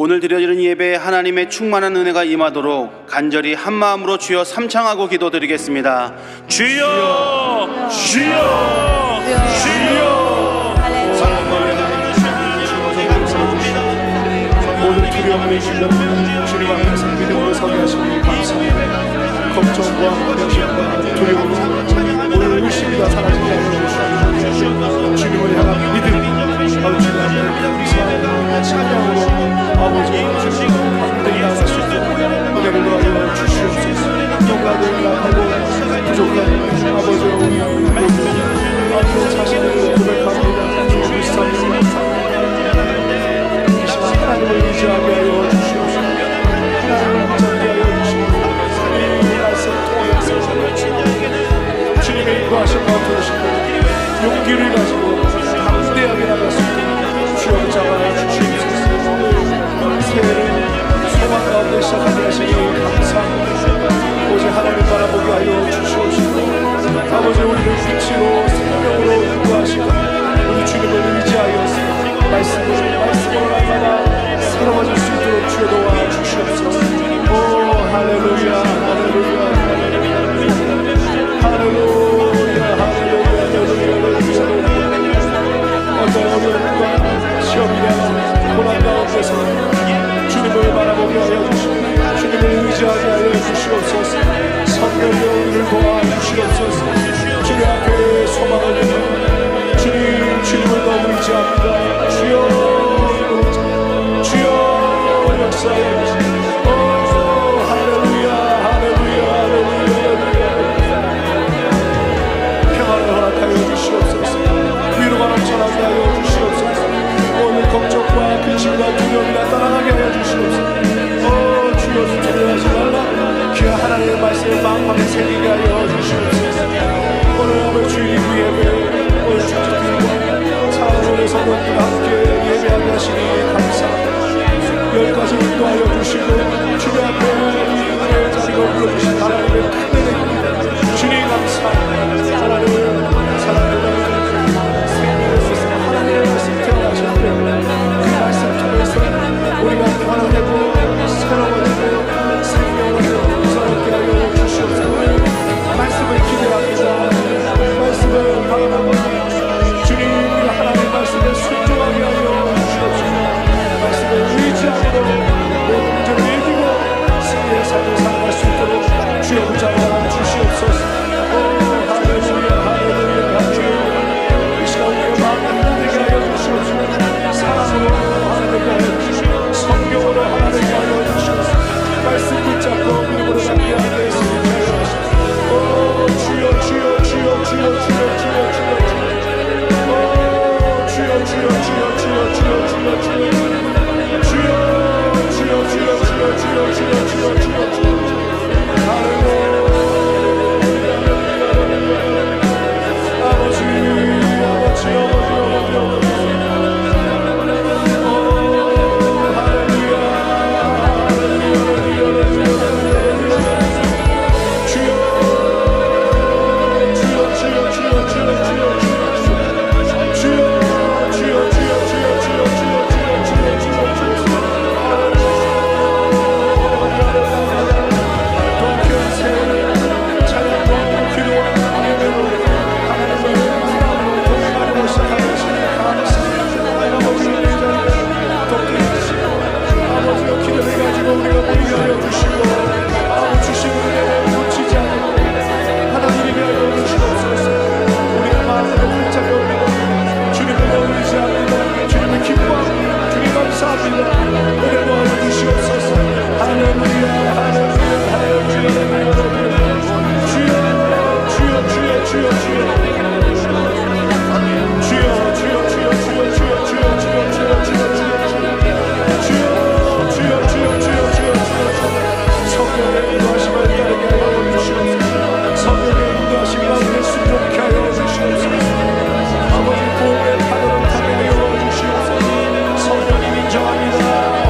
오늘 드려지는 예배에 하나님의 충만한 은혜가 임하도록 간절히 한마음으로 주여 삼창하고 기도드리겠습니다. 주여 주여 주여. 모든 두려움을 이기는 주님 앞에서 믿음으로 서게 하시니 감사합니다. 걱정과 불안과 두려움, 오늘 의심과 사라지게 하여 주시옵소서. 주님을 향한 믿음, 주님 앞에 감사하며 찬양으로 아버지와 주님 함께 나아갈 수 있도록 은혜를 더하여 주시옵소서. 영광을 나하고 부족한 아버지와 우리 앞에 자신을 고백합니다. 주님 믿습니다. 하나님을 의지하게 하여 주시옵소서. 하나님을 붙잡게 하여 주시옵소서. 이 말씀 통해서 주님의 인도하신 마음 들으시고 용기를 가지고 담대하게 나갈 수 있도록 주여 붙잡아 주시옵소서. 새해를 소망 가운데 시작하게 하시니 감사합니다. 오직 하나님 바라보게 하여 주시옵소서. 아버지 우리를 빛으로 생명으로 인도하시고 우리 주님을 의지하여서 말씀으로 날마다 살아가질 수 있도록 주여 도와 주시옵소서. 오 할렐루야 할렐루야 할렐루야 할렐루야 할렐루야. 어떤 어려움과 시험이나 고난 가운데서 주님을 바라보게 하여 주시고 주님을 의지하게 하여 주시옵소서. 성령으로 우리를 도와 주시옵소서. 주님 앞에 소망을 두고 주님을 너무 의지합니다. 주여 역사에 오 할렐루야 할렐루야 할렐루야. 평안을 허락하여 주시옵소서. 위로가 넘쳐나게 하여 주시옵소서. 오늘 걱정과 근심과 두려움이나 따라가게 하여 주시옵소서. 오 주여 두려워하지 말라. 귀한 하나님의 말씀을 마음에 새기게 하여 주시옵소서. 오늘 아버지 주일 예배 오늘 주님과 사랑의 성도님과 함께 예배하게 하시니 감사합니다. 여기까지 인도하여 주시고 주님 앞에 우리의 자리로 불러주신 하나님의 큰 은혜입니다. 주님 감사합니다. 하나님을 사랑합니다. 생명에서 하나님의 말씀 태어나셨고 그 말씀 통해서 우리가 변화되고 새로워지고 생명을 구성하게 하여 주시옵소서. 말씀을 기대합니다. 말씀을 바라보고 주님 하나님의 말씀에 순종하게 하여 주시옵소서. 말씀을 의지하고 모든 문제를 이기고 승리의 삶을 살아갈 수 있도록 주여 붙잡아 주시옵소서. 오 할렐루야 할렐루야 할렐루야. 이 시간 우리의 마음을 하나되게 하여 주시옵소서. 사랑으로 하나되게 하여 주시옵소서. 성경으로 하나되게 하여 주시옵소서. 말씀 붙잡고 믿음으로 살게 하여 주시옵소서. 오 주여 주여 주여 주여 주여 주여 주여 오 주여 주여 주여 주여 주여 주여 주여 성령님 인정합니다.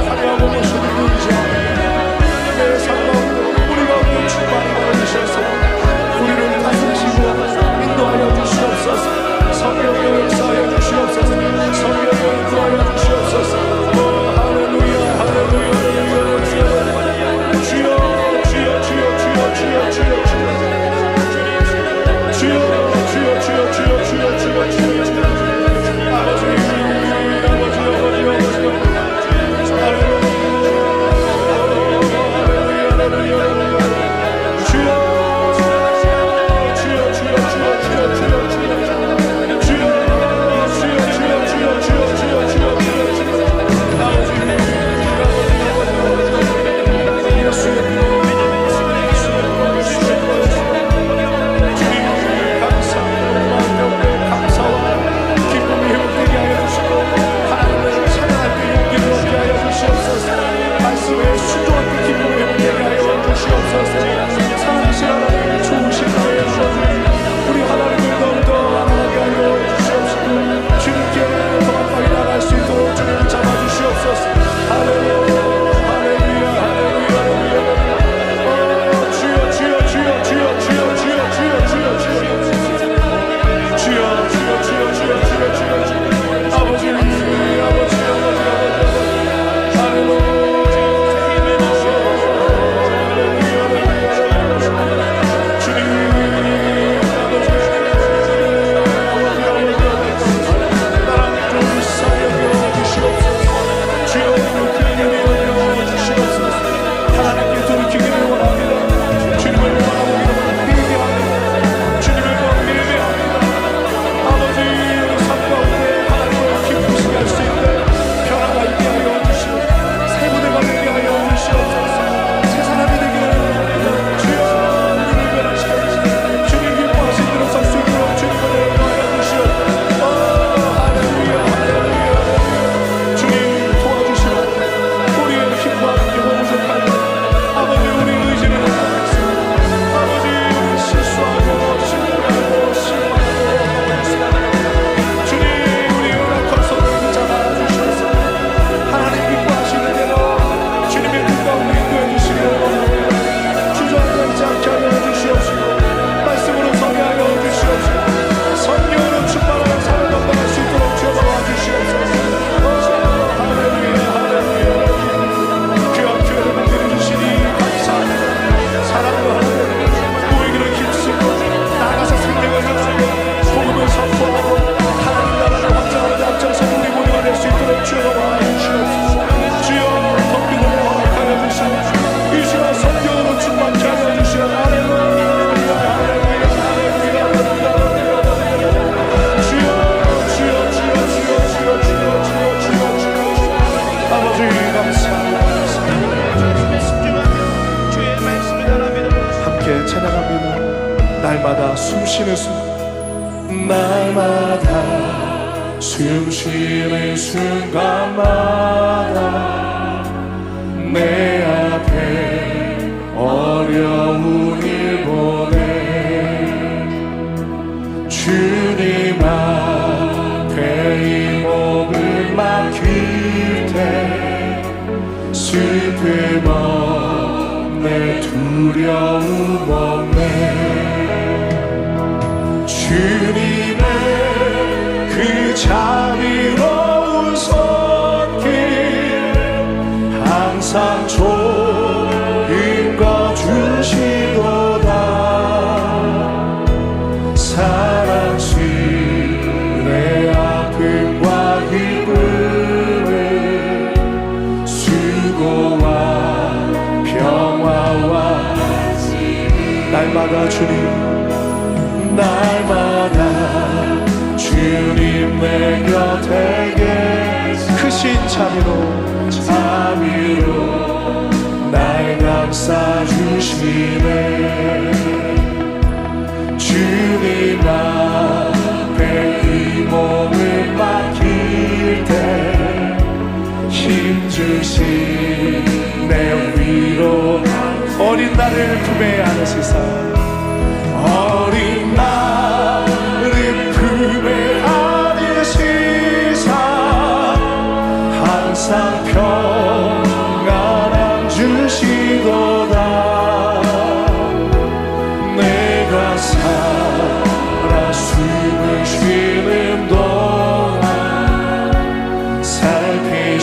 날마다 숨쉬는 순간마다 내 앞에 어려운 일 보내 주님 앞에 이 몸을 맡길 때 슬픔 없네 두려움 없네 주님의 그 자비로운 손길 항상 좋은 거 주시도다 사랑스레 내 아픔과 기쁨을 수고와 평화와 날마다 주님 내 곁에 크신 자비로 날 감싸주시네 주님 앞에 이 몸을 맡길 때 힘주신 내 위로 어린 나를 품에 안으시사 어린 나를 품에 안으시사 항상 평안함 주시도다 내가 살아 숨을 쉬는 동안 살피신다야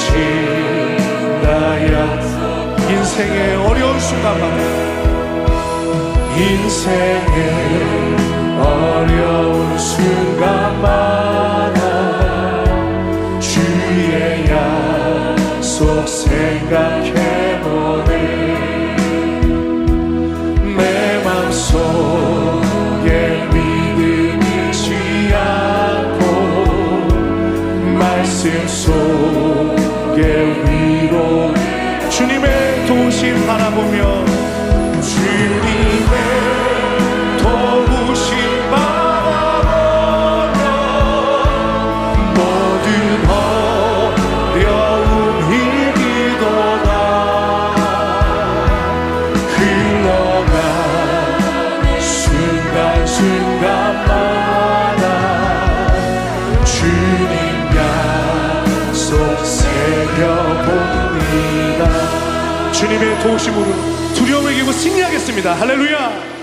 인생의 어려운 순간마다 인생의 어려운 순간마다 주의 약속 생각해보네 내 맘속에 믿음 잃지 않고 말씀 속에 위로 주님의 도우심 바라보며 주님의 도우심 바라보며 모든 어려움 이기도다 흘러가는 순간순간마다 주님 약속 새겨봅니다 주님의 도우심으로 두려움을 이기고 승리하겠습니다. 할렐루야.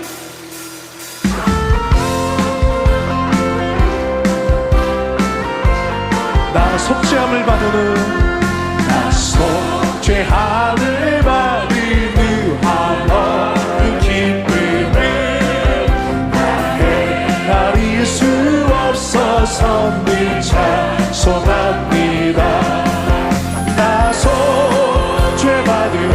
나 속죄함을 받으는 나 속죄함을 받으는 하나님 기쁨을 나의 헤아릴 수 없어서 늘 찬송합니다. 나 속죄받으는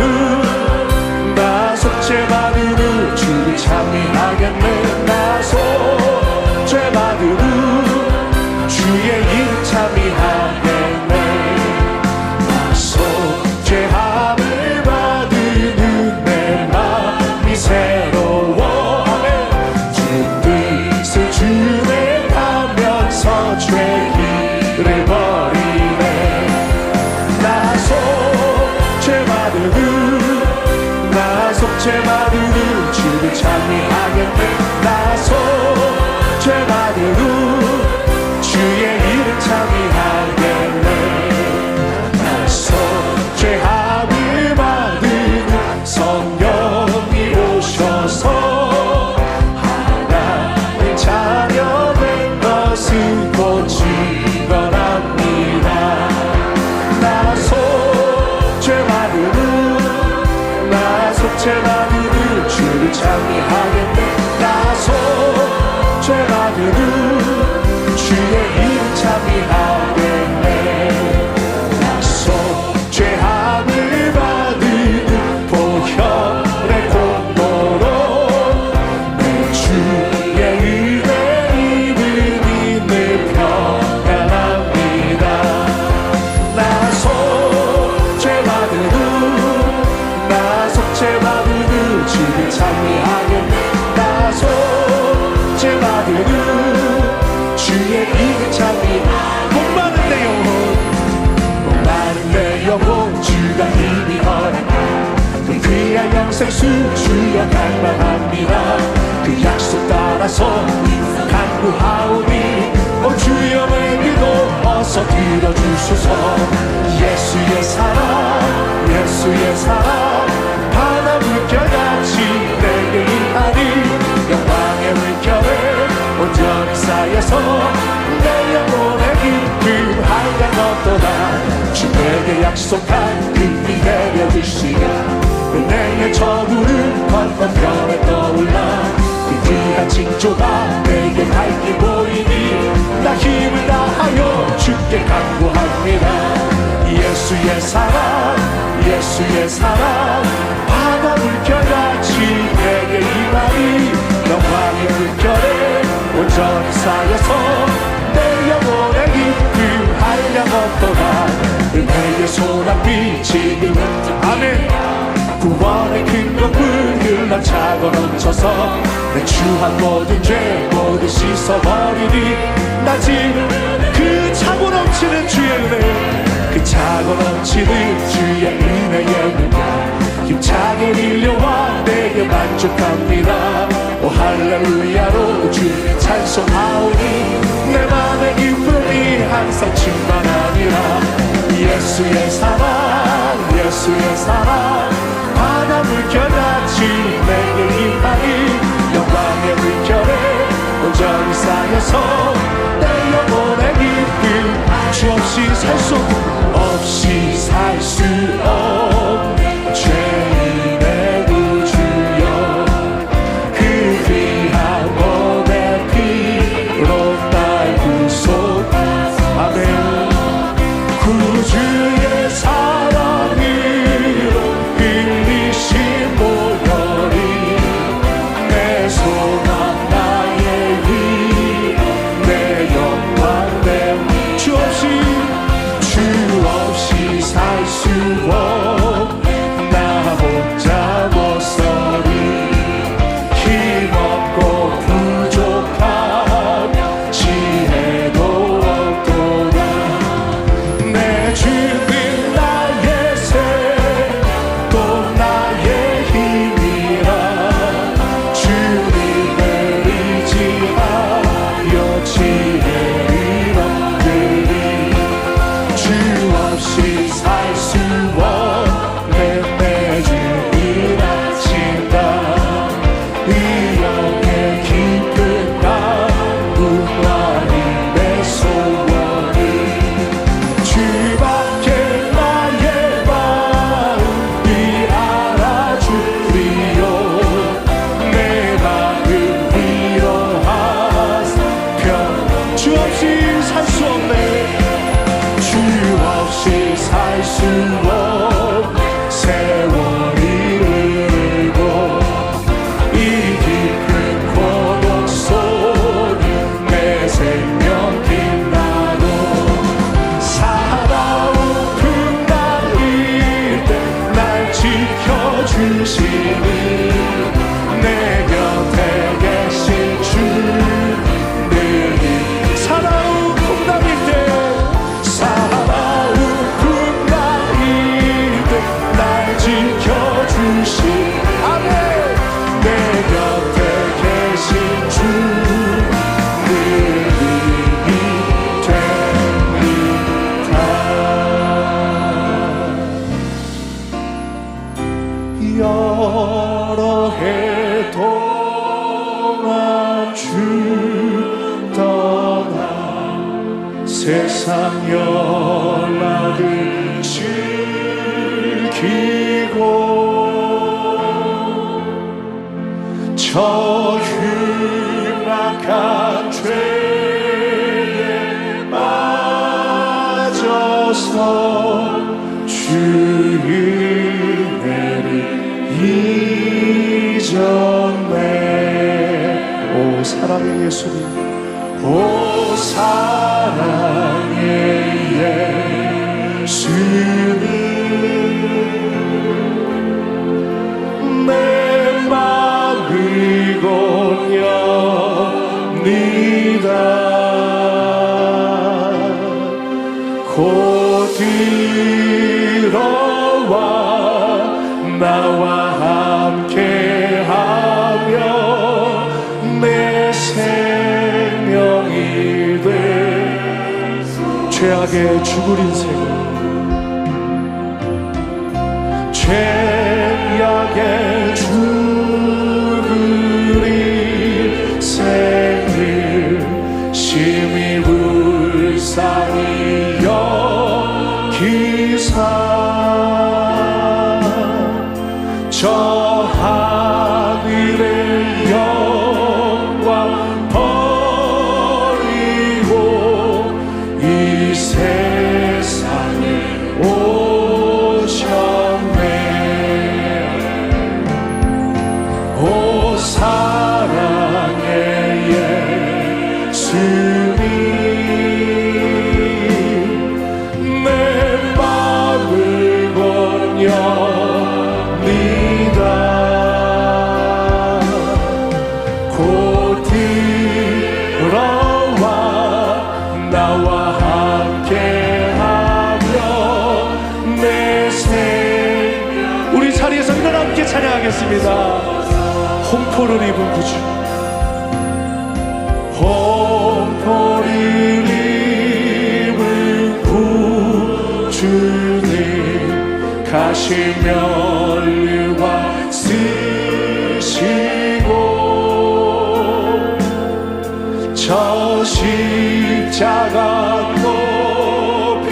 속죄받으는 주를 찬미하겠네 나 속죄받으는 주의 이름 찬미하겠네 나 속죄함을 받으는 내 맘이 새로워하네 주 뜻을 준행하면서 죄를 버리네 나 속죄받으는 속죄받으는 주를 찬미하겠네 나 속죄받으는 주의 이름 찬미하겠네 나 속죄함을 받으는 성령이 오셔서 하나님 자녀 된 것을 곧 증언합니다 나 속죄받으는 속죄받으는 주를 찬미하겠네 나 속죄받으는 주의 이름 찬미하겠네 나 속죄함을 받으는 보혈의 공로로 내 주의 은혜 이름이 늘 평안합니다 나 속죄받으는 속죄받으는 주를 찬미하겠네 나 속죄받으는 생수 주여 갈망합니다. 그 약속 따라서 간구하오니 주여 내 기도 어서 들어주소서. 예수의 사랑 예수의 사랑 바다 물결같이 내게 임하니 영광의 물결에 온전히 쌓여서 내 영혼의 기쁨 한량없도다. 주 내게 약속한 그 비 내려주시며 은혜의 저구름 건너편에 떠올라 그 귀한 징조가 내게 밝게 보이니 나 힘을 다하여 주께 간구합니다. 예수의 사랑 예수의 사랑 바다 물결같이 내게 임하니 영광의 물결에 온전히 쌓여서 내 영혼의 기쁨 한량없도다. 은혜의 소낙비 지금 아멘. 구원의 큰 강물 흘러차고 넘쳐서 내 추한 모든 죄 모두 씻어버리니 나 지금 그 차고 넘치는 주의 은혜 그 차고 넘치는 주의 은혜의 물결 힘차게 밀려와 내게 만족합니다. 오 할렐루야로 주님 찬송하오니 내 맘의 기쁨이 항상 충만하니라. 예수의 사랑 예수의 사랑 바다 물결같이 내게 임하니 영광의 물결에 온전히 쌓여서 내 영혼의 기쁨 주 없이 살 수 없이 살 수 없는 죄인의 구주여 그 귀한 몸의 피로 날 구속 아멘. 구주의 사랑으로 흘리신 보혈이 내 소망 나의 위 내 영광 내 주 없이 살 수 없는 나 혼자 못서리 힘없고 부족한 지혜도 없도다. 내 주는 나의 새 또 나의 힘이라 주님을 의지하여 지혜를 얻으리. 주 없이 살 수 없는 내 주를 아친다. 의욕의 깊은 강구만이 내 소원이 주밖에 나의 마음이 알아주리요. 내 마음 위로하사 주 없이 살 수 없네. 주 없이 살 수 없는 세월이 흐르고 이 깊은 고독 속에 내 생명 빛나고 살아오픈 날일 때 날 지켜주시니 내 곁에 계신 주 늘 살아온 풍랑일 때 살아오픈 날일 때 날 지켜주신 아멘. 내 곁에 계신 주 늘 힘이 됩니다. 여러 해 동안 주 떠나 세상 연락을 즐기고 저 흉악한 죄에 빠져서 주의 잊었네. 오 사랑의 예수님 오 사랑의 예수님 내 맘을 고녀니다. 곧 들어와 나와 함께하며 내 생명이 돼 죄악에 죽을 인생을 죄악에 죽을 인생을 심히 불쌍히 여기사 저 하늘의 영광 버리고 이 세상에 오셨네. 오 사랑의 예수님 내 마음을 건여 곧 들어와 나와 함께하며 내 생명 우리 자리에서 일어나 함께 찬양하겠습니다. 홍포를 입은 구주 홍포를 입은 구주님 가시 면류관 쓰시고 저 십자가 높이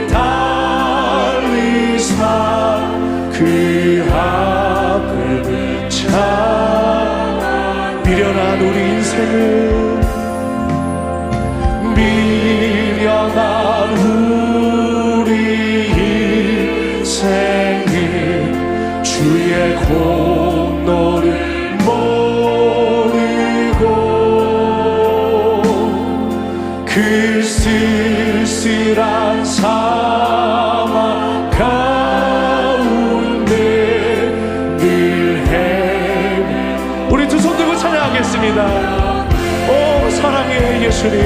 달리사 그 앞을 찬 미련한 우리 인생을 미련한 우리 인생을 주의 공로를 모르고 그 쓸쓸한 사막 가운데 늘 헤매 우리 두 손 들고 찬양하겠습니다. 오 사랑의 예수님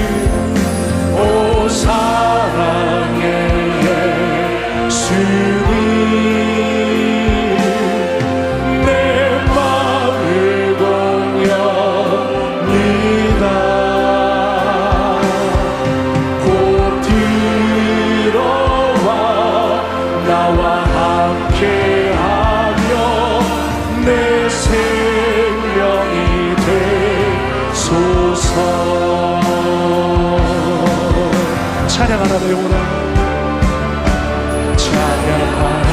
오 사랑의 예수님 내 마음을 공연합니다. 곧 들어와 나와 함께하며 내 생명이 되소서. 찬양하라 영혼아 찬양하라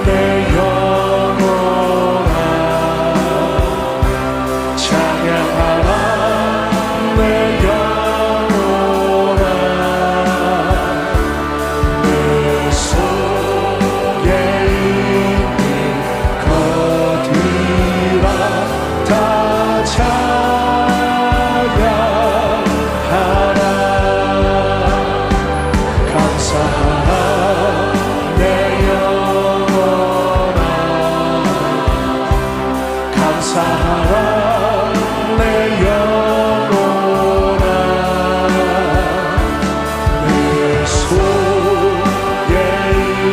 내 영혼아 찬양하라 내 영혼아 내 속에 있는 것들아 다 찬양하라. 감사하라 내 영혼아 감사하라 내 영혼아 내 속에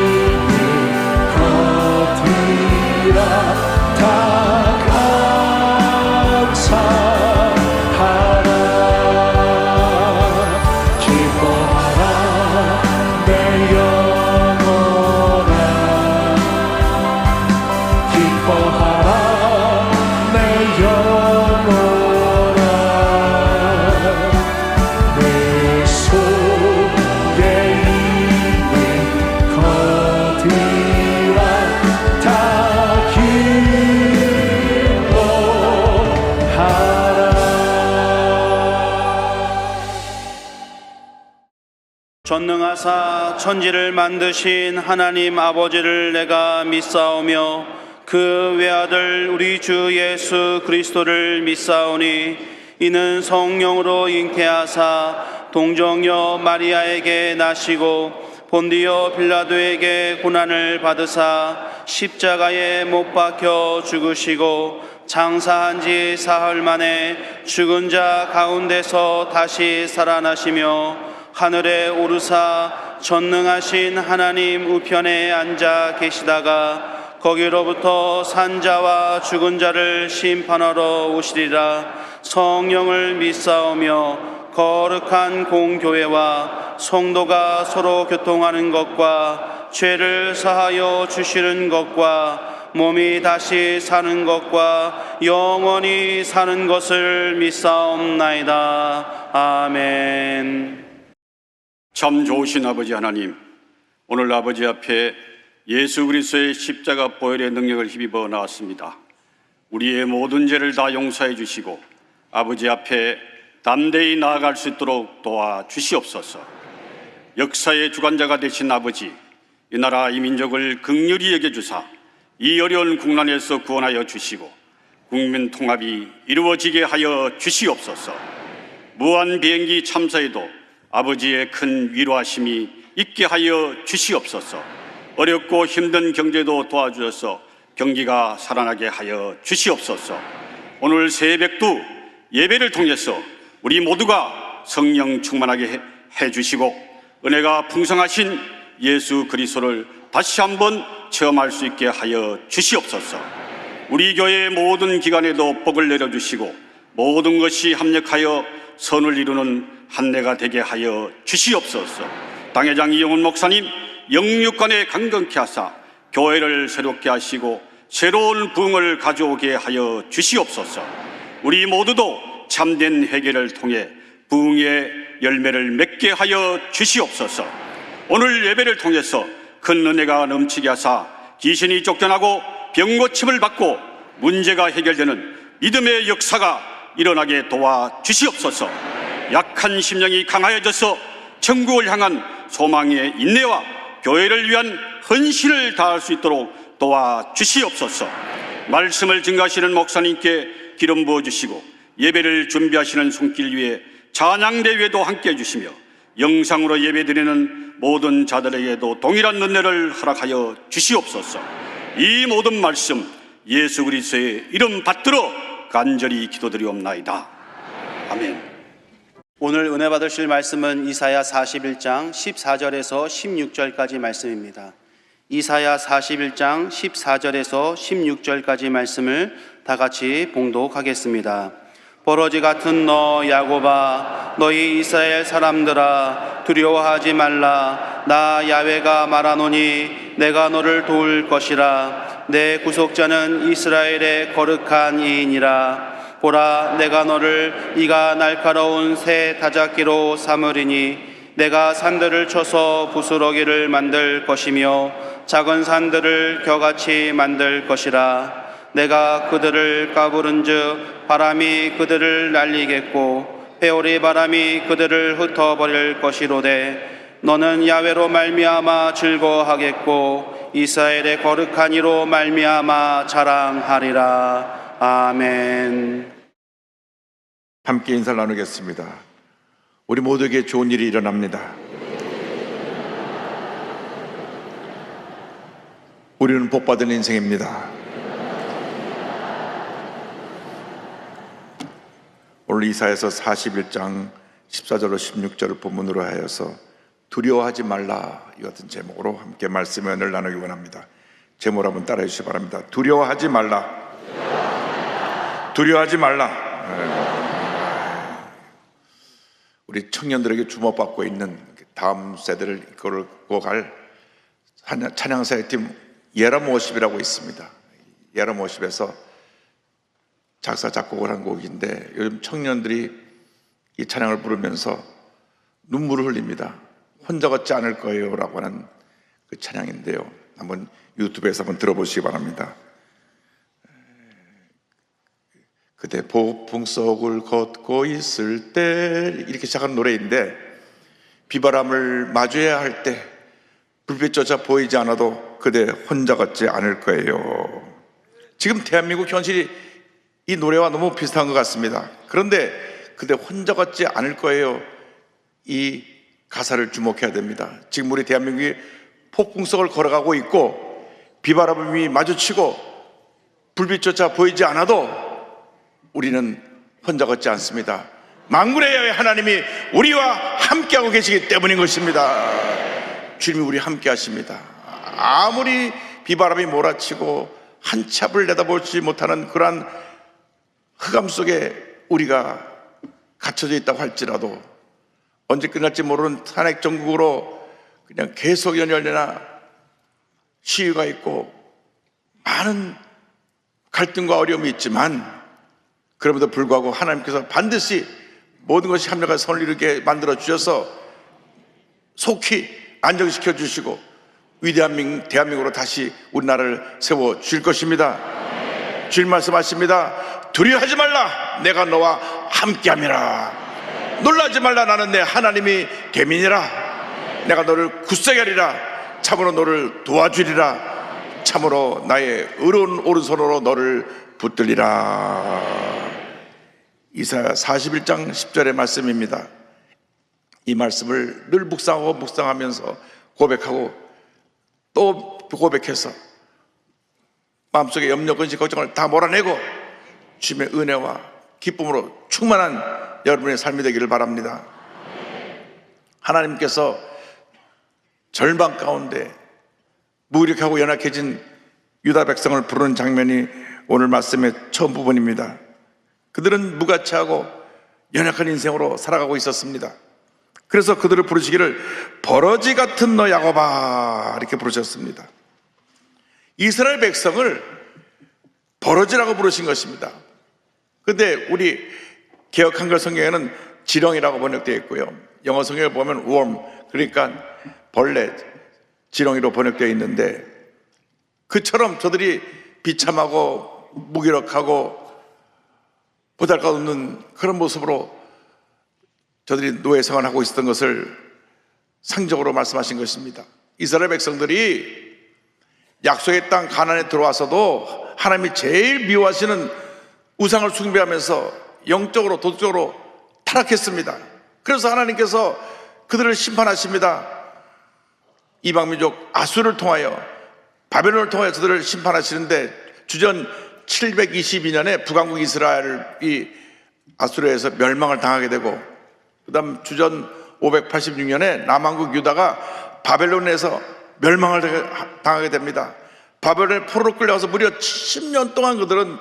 있는 것들아 다 감사하라. 기뻐하라 내 영혼아 기뻐하라 내 영혼아 내 속에 있는 것들아 다 전능하사 천지를 만드신 하나님 아버지를 내가 믿사오며 그 외아들 우리 주 예수 그리스도를 믿사오니 이는 성령으로 잉태하사 동정녀 마리아에게 나시고 본디오 빌라도에게 고난을 받으사 십자가에 못 박혀 죽으시고 장사한 지 사흘 만에 죽은 자 가운데서 다시 살아나시며 하늘에 오르사 전능하신 하나님 우편에 앉아 계시다가 거기로부터 산자와 죽은 자를 심판하러 오시리라. 성령을 믿사오며 거룩한 공교회와 성도가 서로 교통하는 것과 죄를 사하여 주시는 것과 몸이 다시 사는 것과 영원히 사는 것을 믿사옵나이다. 아멘. 참 좋으신 아버지 하나님, 오늘 아버지 앞에 예수 그리스도의 십자가 보혈의 능력을 힘입어 나왔습니다. 우리의 모든 죄를 다 용서해 주시고 아버지 앞에 담대히 나아갈 수 있도록 도와주시옵소서. 역사의 주관자가 되신 아버지, 이 나라 이 민족을 긍휼히 여겨주사 이 어려운 국난에서 구원하여 주시고 국민 통합이 이루어지게 하여 주시옵소서. 무한 비행기 참사에도 아버지의 큰 위로하심이 있게 하여 주시옵소서. 어렵고 힘든 경제도 도와주셔서 경기가 살아나게 하여 주시옵소서. 오늘 새벽도 예배를 통해서 우리 모두가 성령 충만하게 해주시고 은혜가 풍성하신 예수 그리스도를 다시 한번 체험할 수 있게 하여 주시옵소서. 우리 교회의 모든 기관에도 복을 내려주시고 모든 것이 합력하여 선을 이루는 한 해가 되게 하여 주시옵소서. 당회장 이영훈 목사님 영육간에 강건케 하사 교회를 새롭게 하시고 새로운 부흥을 가져오게 하여 주시옵소서. 우리 모두도 참된 회개를 통해 부흥의 열매를 맺게 하여 주시옵소서. 오늘 예배를 통해서 큰 은혜가 넘치게 하사 귀신이 쫓겨나고 병고침을 받고 문제가 해결되는 믿음의 역사가 일어나게 도와주시옵소서. 약한 심령이 강하여져서 천국을 향한 소망의 인내와 교회를 위한 헌신을 다할 수 있도록 도와주시옵소서. 말씀을 증거하시는 목사님께 기름 부어주시고 예배를 준비하시는 손길 위에 찬양대회도 함께해 주시며 영상으로 예배드리는 모든 자들에게도 동일한 은혜를 허락하여 주시옵소서. 이 모든 말씀 예수 그리스도의 이름 받들어 간절히 기도드리옵나이다. 아멘. 오늘 은혜 받으실 말씀은 이사야 41장 14절에서 16절까지 말씀입니다. 이사야 41장 14절에서 16절까지 말씀을 다 같이 봉독하겠습니다. 버러지 같은 너 야곱아, 너희 이스라엘 사람들아, 두려워하지 말라. 나 야훼가 말하노니 내가 너를 도울 것이라. 내 구속자는 이스라엘의 거룩한 이인이라. 보라, 내가 너를 이가 날카로운 새 다잡기로 삼으리니 내가 산들을 쳐서 부스러기를 만들 것이며 작은 산들을 겨같이 만들 것이라. 내가 그들을 까부른즉 바람이 그들을 날리겠고 회오리 바람이 그들을 흩어버릴 것이로되 너는 야훼로 말미암아 즐거워하겠고 이스라엘의 거룩한 이로 말미암아 자랑하리라. 아멘. 함께 인사를 나누겠습니다. 우리 모두에게 좋은 일이 일어납니다. 우리는 복받은 인생입니다. 오늘 이사야서 41장 14절로 16절을 본문으로 하여서 두려워하지 말라, 이 같은 제목으로 함께 말씀의 은혜를 나누기 원합니다. 제목을 한번 따라해 주시기 바랍니다. 두려워하지 말라. 두려워하지 말라. 우리 청년들에게 주목받고 있는 다음 세대를 이끌고 갈 찬양사역팀 예라모십이라고 있습니다. 예라모십에서 작사 작곡을 한 곡인데 요즘 청년들이 이 찬양을 부르면서 눈물을 흘립니다. 혼자 걷지 않을 거예요 라고 하는 그 찬양인데요, 한번 유튜브에서 한번 들어보시기 바랍니다. 그대 폭풍 속을 걷고 있을 때, 이렇게 시작하는 노래인데 비바람을 마주해야 할 때 불빛조차 보이지 않아도 그대 혼자 걷지 않을 거예요. 지금 대한민국 현실이 이 노래와 너무 비슷한 것 같습니다. 그런데 그대 혼자 걷지 않을 거예요, 이 가사를 주목해야 됩니다. 지금 우리 대한민국이 폭풍 속을 걸어가고 있고 비바람이 마주치고 불빛조차 보이지 않아도 우리는 혼자 걷지 않습니다. 만군의 여호와 하나님이 우리와 함께하고 계시기 때문인 것입니다. 주님이 우리 함께 하십니다. 아무리 비바람이 몰아치고 한치 앞을 내다보지 못하는 그러한 흑암 속에 우리가 갇혀져 있다고 할지라도 언제 끝날지 모르는 탄핵 정국으로 그냥 계속 연이어나 시위가 있고 많은 갈등과 어려움이 있지만 그럼에도 불구하고 하나님께서 반드시 모든 것이 합력한 선을 이루게 만들어 주셔서 속히 안정시켜 주시고 위대한 대한민국으로 다시 우리나라를 세워 주실 것입니다. 주님 말씀하십니다. 두려워하지 말라. 내가 너와 함께함이라. 놀라지 말라. 나는 내 하나님이 계민이라. 내가 너를 굳세게 하리라. 참으로 너를 도와주리라. 참으로 나의 의로운 오른손으로 너를 붙들리라. 이사야 41장 10절의 말씀입니다. 이 말씀을 늘 묵상하면서 고백하고 또 고백해서 마음속에 염려, 근심, 걱정을 다 몰아내고 주님의 은혜와 기쁨으로 충만한 여러분의 삶이 되기를 바랍니다. 하나님께서 절망 가운데 무력하고 연약해진 유다 백성을 부르는 장면이 오늘 말씀의 처음 부분입니다. 그들은 무가치하고 연약한 인생으로 살아가고 있었습니다. 그래서 그들을 부르시기를 버러지 같은 너 야곱아 이렇게 부르셨습니다. 이스라엘 백성을 버러지라고 부르신 것입니다. 그런데 우리 개역 한글 성경에는 지렁이라고 번역되어 있고요, 영어 성경을 보면 worm, 그러니까 벌레, 지렁이로 번역되어 있는데 그처럼 저들이 비참하고 무기력하고 보잘것없는 그런 모습으로 저들이 노예 생활을 하고 있었던 것을 상징적으로 말씀하신 것입니다. 이스라엘 백성들이 약속의 땅 가나안에 들어와서도 하나님이 제일 미워하시는 우상을 숭배하면서 영적으로 도덕적으로 타락했습니다. 그래서 하나님께서 그들을 심판하십니다. 이방민족 아수를 통하여, 바벨론을 통하여 저들을 심판하시는데 주전 722년에 북왕국 이스라엘이 아수르에서 멸망을 당하게 되고, 그 다음 주전 586년에 남왕국 유다가 바벨론에서 멸망을 당하게 됩니다. 바벨론에 포로로 끌려가서 무려 70년 동안 그들은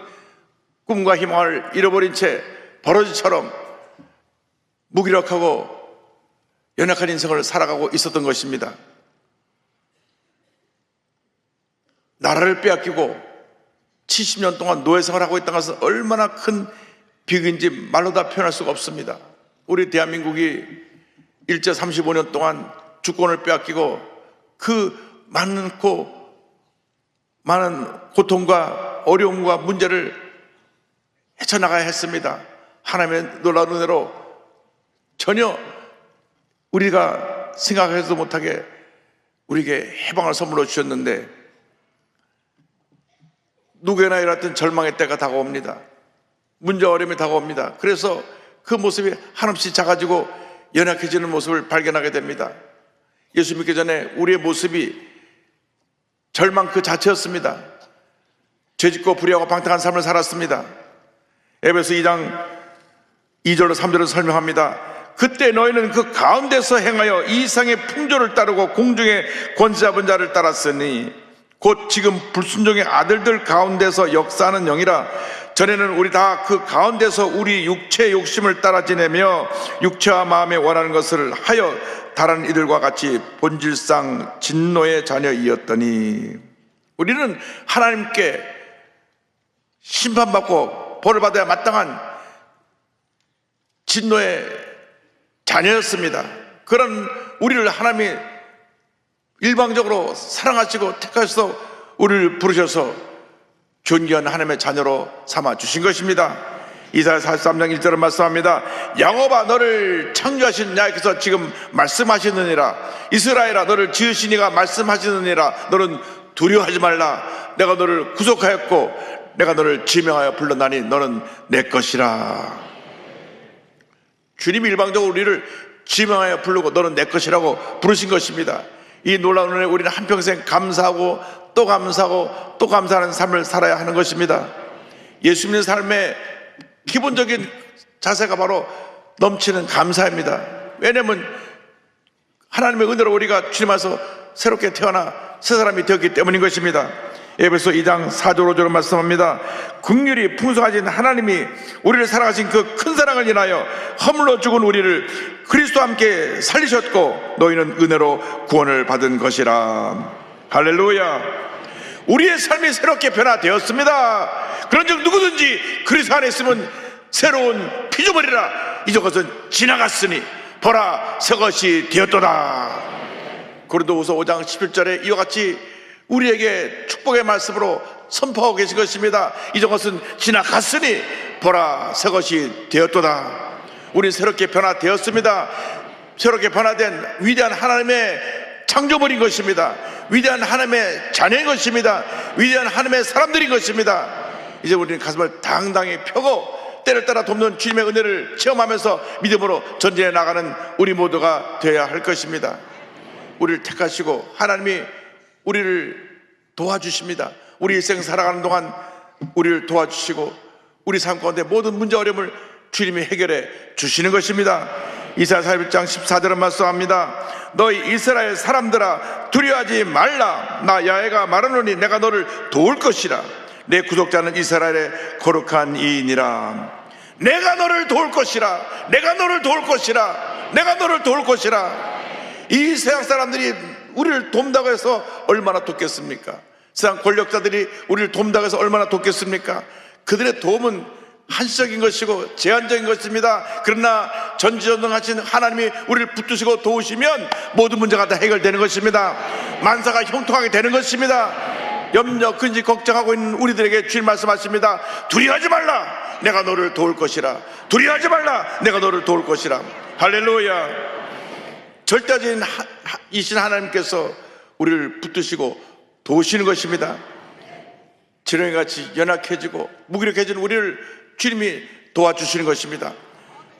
꿈과 희망을 잃어버린 채 버러지처럼 무기력하고 연약한 인생을 살아가고 있었던 것입니다. 나라를 빼앗기고 70년 동안 노예생활을 하고 있다는 것은 얼마나 큰 비극인지 말로 다 표현할 수가 없습니다. 우리 대한민국이 일제 35년 동안 주권을 빼앗기고 그 많은 고통과 어려움과 문제를 헤쳐나가야 했습니다. 하나님의 놀라운 은혜로 전혀 우리가 생각해도 못하게 우리에게 해방을 선물로 주셨는데, 누구나 이랬던 절망의 때가 다가옵니다. 문제 어려움이 다가옵니다. 그래서 그 모습이 한없이 작아지고 연약해지는 모습을 발견하게 됩니다. 예수 믿기 전에 우리의 모습이 절망 그 자체였습니다. 죄짓고 불의하고 방탕한 삶을 살았습니다. 에베소 2장 2절로 3절을 설명합니다. 그때 너희는 그 가운데서 행하여 이 세상의 풍조를 따르고 공중의 권세 잡은 자를 따랐으니 곧 지금 불순종의 아들들 가운데서 역사하는 영이라. 전에는 우리 다 그 가운데서 우리 육체의 욕심을 따라 지내며 육체와 마음에 원하는 것을 하여 다른 이들과 같이 본질상 진노의 자녀이었더니, 우리는 하나님께 심판받고 벌을 받아야 마땅한 진노의 자녀였습니다. 그런 우리를 하나님이 일방적으로 사랑하시고 택하셔서 우리를 부르셔서 존귀한 하나님의 자녀로 삼아 주신 것입니다. 이사야 43장 1절은 말씀합니다. 야곱아 너를 창조하신 야께서 지금 말씀하시느니라. 이스라엘아 너를 지으신 이가 말씀하시느니라. 너는 두려워하지 말라. 내가 너를 구속하였고 내가 너를 지명하여 불렀나니 너는 내 것이라. 주님이 일방적으로 우리를 지명하여 부르고 너는 내 것이라고 부르신 것입니다. 이 놀라운 은혜 우리는 한평생 감사하고 또 감사하고 또 감사하는 삶을 살아야 하는 것입니다. 예수 믿는 삶의 기본적인 자세가 바로 넘치는 감사입니다. 왜냐하면 하나님의 은혜로 우리가 주님 앞에서 새롭게 태어나 새 사람이 되었기 때문인 것입니다. 에베소 2장 4절 5절로 말씀합니다. 긍휼이 풍성하신 하나님이 우리를 사랑하신 그 큰 사랑을 인하여 허물로 죽은 우리를 그리스도와 함께 살리셨고 너희는 은혜로 구원을 받은 것이라. 할렐루야. 우리의 삶이 새롭게 변화되었습니다. 그런즉 누구든지 그리스도 안에 있으면 새로운 피조물이라. 이전 것은 지나갔으니 보라 새 것이 되었도다. 고린도후서 5장 17절에 이와 같이 우리에게 축복의 말씀으로 선포하고 계신 것입니다. 이전 것은 지나갔으니 보라 새 것이 되었도다. 우리는 새롭게 변화되었습니다. 새롭게 변화된 위대한 하나님의 창조물인 것입니다. 위대한 하나님의 자녀인 것입니다. 위대한 하나님의 사람들인 것입니다. 이제 우리는 가슴을 당당히 펴고 때를 따라 돕는 주님의 은혜를 체험하면서 믿음으로 전진해 나가는 우리 모두가 되어야 할 것입니다. 우리를 택하시고 하나님이 우리를 도와주십니다. 우리 일생 살아가는 동안 우리를 도와주시고 우리 삶 가운데 모든 문제 어려움을 주님이 해결해 주시는 것입니다. 이사야 41장 14절은 말씀합니다. 너희 이스라엘 사람들아 두려워하지 말라. 나 야훼가 말하노니 내가 너를 도울 것이라. 내 구속자는 이스라엘의 거룩한 이인이라. 내가 너를 도울 것이라. 내가 너를 도울 것이라. 내가 너를 도울 것이라. 이 세상 사람들이 우리를 돕는다고 해서 얼마나 돕겠습니까? 세상 권력자들이 우리를 돕는다고 해서 얼마나 돕겠습니까? 그들의 도움은 한시적인 것이고 제한적인 것입니다. 그러나 전지전능하신 하나님이 우리를 붙드시고 도우시면 모든 문제가 다 해결되는 것입니다. 만사가 형통하게 되는 것입니다. 염려, 근심, 걱정하고 있는 우리들에게 주님 말씀하십니다. 두려워하지 말라. 내가 너를 도울 것이라. 두려워하지 말라. 내가 너를 도울 것이라. 할렐루야. 절대적이신 하나님께서 우리를 붙드시고 도우시는 것입니다. 지렁이같이 연약해지고 무기력해진 우리를 주님이 도와주시는 것입니다.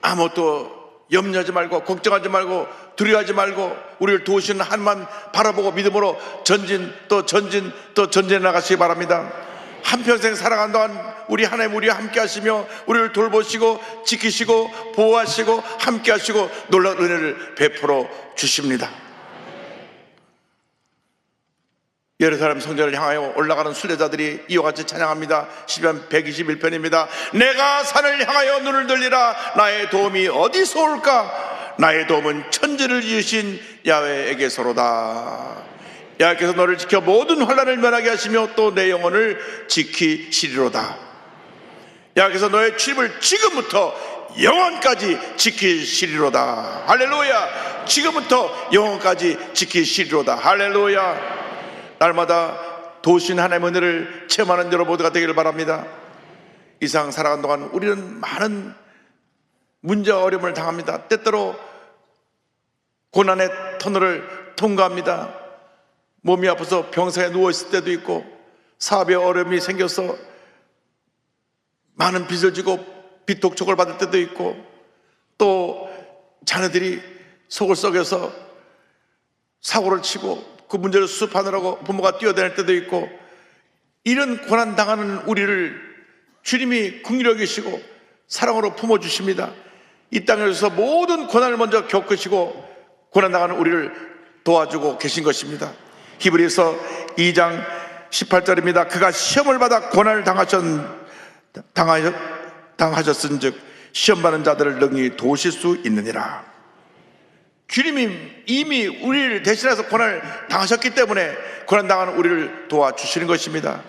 아무것도 염려하지 말고 걱정하지 말고 두려워하지 말고 우리를 도우시는 하나님만 바라보고 믿음으로 전진 또 전진 또 전진해 나가시기 바랍니다. 한평생 살아가는 동안 우리 하나님 우리와 함께 하시며 우리를 돌보시고 지키시고 보호하시고 함께 하시고 놀라운 은혜를 베풀어 주십니다. 예루살렘 성전을 향하여 올라가는 순례자들이 이와 같이 찬양합니다. 시편 121편입니다. 내가 산을 향하여 눈을 들리라. 나의 도움이 어디서 올까? 나의 도움은 천지를 지으신 야훼에게서로다. 야훼께서 너를 지켜 모든 환난을 면하게 하시며 또 내 영혼을 지키시리로다. 야훼께서 너의 출입을 지금부터 영원까지 지키시리로다. 할렐루야. 지금부터 영원까지 지키시리로다. 할렐루야. 날마다 도우신 하나님의 은혜를 체험하는 여러분 모두가 되기를 바랍니다. 이 세상 살아가는 동안 우리는 많은 문제와 어려움을 당합니다. 때때로 고난의 터널을 통과합니다. 몸이 아파서 병상에 누워있을 때도 있고 사업에 어려움이 생겨서 많은 빚을 지고 빚 독촉을 받을 때도 있고 또 자녀들이 속을 썩여서 사고를 치고 그 문제를 수습하느라고 부모가 뛰어다닐 때도 있고 이런 고난당하는 우리를 주님이 긍휼히 여기시고 사랑으로 품어주십니다. 이 땅에서 모든 고난을 먼저 겪으시고 고난당하는 우리를 도와주고 계신 것입니다. 히브리서 2장 18절입니다. 그가 시험을 받아 고난을 당하셨은즉 시험받는 자들을 능히 도우실 수 있느니라. 주님이 이미 우리를 대신해서 고난을 당하셨기 때문에 고난당하는 우리를 도와주시는 것입니다.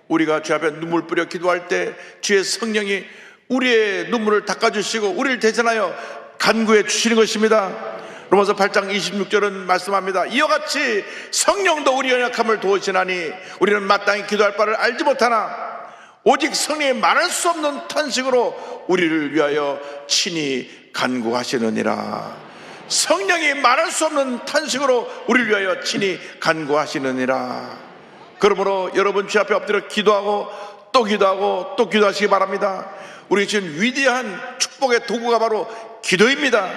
우리가 주 앞에 눈물 뿌려 기도할 때 주의 성령이 우리의 눈물을 닦아주시고 우리를 대신하여 간구해 주시는 것입니다. 로마서 8장 26절은 말씀합니다. 이와 같이 성령도 우리 연약함을 도우시나니 우리는 마땅히 기도할 바를 알지 못하나 오직 성령이 말할 수 없는 탄식으로 우리를 위하여 친히 간구하시느니라. 성령이 말할 수 없는 탄식으로 우리를 위하여 친히 간구하시느니라. 그러므로 여러분 주 앞에 엎드려 기도하고 또 기도하고 또 기도하시기 바랍니다. 우리 지금 위대한 축복의 도구가 바로 기도입니다.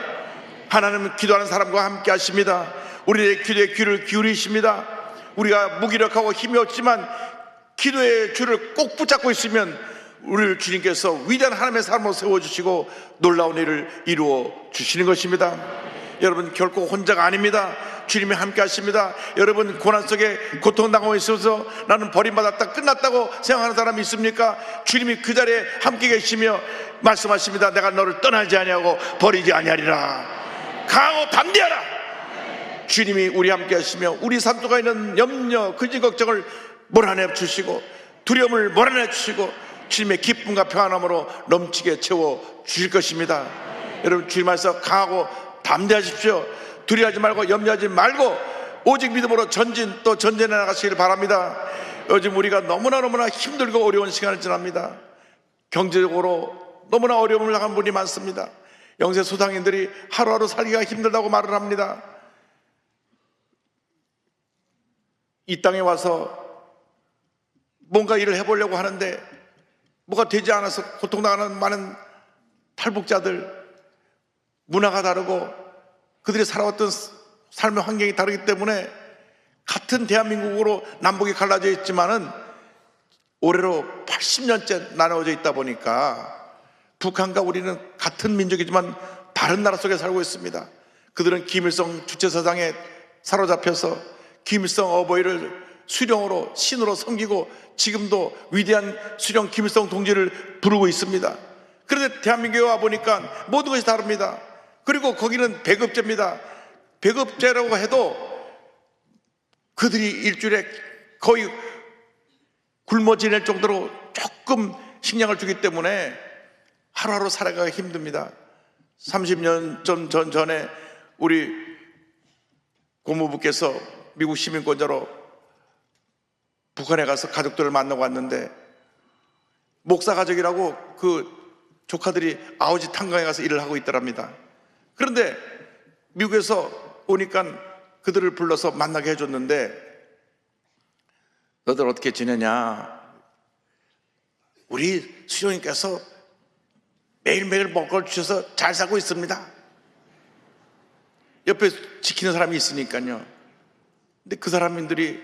하나님은 기도하는 사람과 함께 하십니다. 우리의 기도에 귀를 기울이십니다. 우리가 무기력하고 힘이 없지만 기도의 줄을 꼭 붙잡고 있으면 우리를 주님께서 위대한 하나님의 사람으로 세워주시고 놀라운 일을 이루어 주시는 것입니다. 여러분 결코 혼자가 아닙니다. 주님이 함께 하십니다. 여러분 고난 속에 고통당하고 있어서 나는 버림받았다 끝났다고 생각하는 사람이 있습니까? 주님이 그 자리에 함께 계시며 말씀하십니다. 내가 너를 떠나지 아니하고 버리지 아니하리라. 강하고 담대하라. 주님이 우리 함께 하시며 우리 삶 속에 있는 염려, 근심, 걱정을 몰아내 주시고 두려움을 몰아내 주시고 주님의 기쁨과 평안함으로 넘치게 채워 주실 것입니다. 여러분 주님 안에서 강하고 담대하십시오. 두려워하지 말고 염려하지 말고 오직 믿음으로 전진 또 전진해 나가시길 바랍니다. 요즘 우리가 너무나 힘들고 어려운 시간을 지납니다. 경제적으로 너무나 어려움을 당한 분이 많습니다. 영세 소상인들이 하루하루 살기가 힘들다고 말을 합니다. 이 땅에 와서 뭔가 일을 해보려고 하는데 뭐가 되지 않아서 고통당하는 많은 탈북자들, 문화가 다르고 그들이 살아왔던 삶의 환경이 다르기 때문에 같은 대한민국으로 남북이 갈라져 있지만은 올해로 80년째 나눠져 있다 보니까 북한과 우리는 같은 민족이지만 다른 나라 속에 살고 있습니다. 그들은 김일성 주체사상에 사로잡혀서 김일성 어버이를 수령으로 신으로 섬기고 지금도 위대한 수령 김일성 동지를 부르고 있습니다. 그런데 대한민국에 와 보니까 모든 것이 다릅니다. 그리고 거기는 배급제입니다. 배급제라고 해도 그들이 일주일에 거의 굶어 지낼 정도로 조금 식량을 주기 때문에 하루하루 살아가기 힘듭니다. 30년 전에 우리 고모부께서 미국 시민권자로 북한에 가서 가족들을 만나고 왔는데 목사 가족이라고 그 조카들이 아우지 탄광에 가서 일을 하고 있더랍니다. 그런데 미국에서 오니까 그들을 불러서 만나게 해줬는데 너들 어떻게 지내냐? 우리 수령님께서 매일매일 먹을 걸 주셔서 잘 살고 있습니다. 옆에 지키는 사람이 있으니까요. 근데 그 사람들이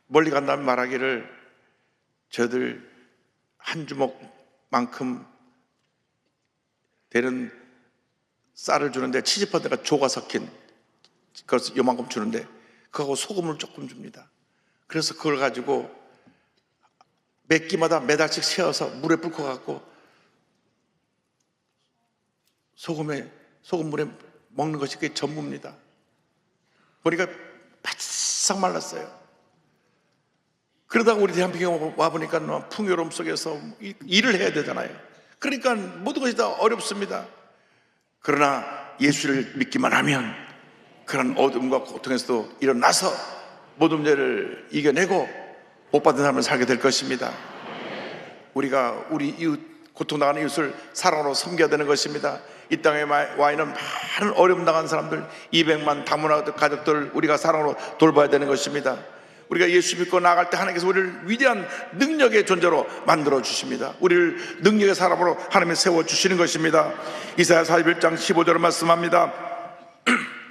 멀리 간다면 말하기를 저들 한 주먹만큼 되는 쌀을 주는데 70%가 조가 섞인 그것을 요만큼 주는데 그거하고 소금을 조금 줍니다. 그래서 그걸 가지고 몇 끼마다 몇 알씩 세어서 물에 불고 갖고 소금물에 먹는 것이 그게 전부입니다. 보니까 바싹 말랐어요. 그러다가 우리 대한민국에 와보니까 풍요로움 속에서 일을 해야 되잖아요. 그러니까 모든 것이 다 어렵습니다. 그러나 예수를 믿기만 하면 그런 어둠과 고통에서도 일어나서 모든 문제를 이겨내고 복받은 삶을 살게 될 것입니다. 우리가 우리 이웃, 고통당하는 이웃을 사랑으로 섬겨야 되는 것입니다. 이 땅에 와 있는 많은 어려움 당한 사람들 200만 다문화 가족들 우리가 사랑으로 돌봐야 되는 것입니다. 우리가 예수 믿고 나아갈 때 하나님께서 우리를 위대한 능력의 존재로 만들어 주십니다. 우리를 능력의 사람으로 하나님이 세워주시는 것입니다. 이사야 41장 15절을 말씀합니다.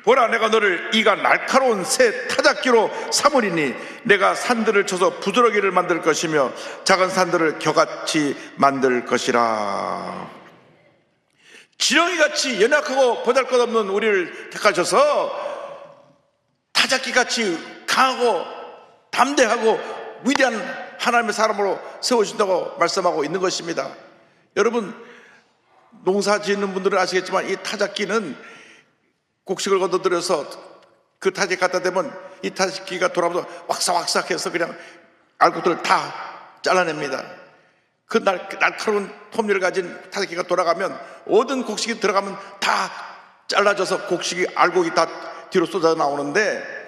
보라, 내가 너를 이가 날카로운 새 타작기로 삼으리니 내가 산들을 쳐서 부드러기를 만들 것이며 작은 산들을 겨같이 만들 것이라. 지렁이같이 연약하고 보잘것없는 우리를 택하셔서 타작기같이 강하고 담대하고 위대한 하나님의 사람으로 세우신다고 말씀하고 있는 것입니다. 여러분, 농사 짓는 분들은 아시겠지만 이 타작기는 곡식을 걷어들여서 그 타작기 갖다 대면 이 타작기가 돌아오면서 왁삭왁삭해서 그냥 알곡들을 다 잘라냅니다. 그 날카로운 톱니를 가진 타작기가 돌아가면 모든 곡식이 들어가면 다 잘라져서 곡식이 알곡이 다 뒤로 쏟아 나오는데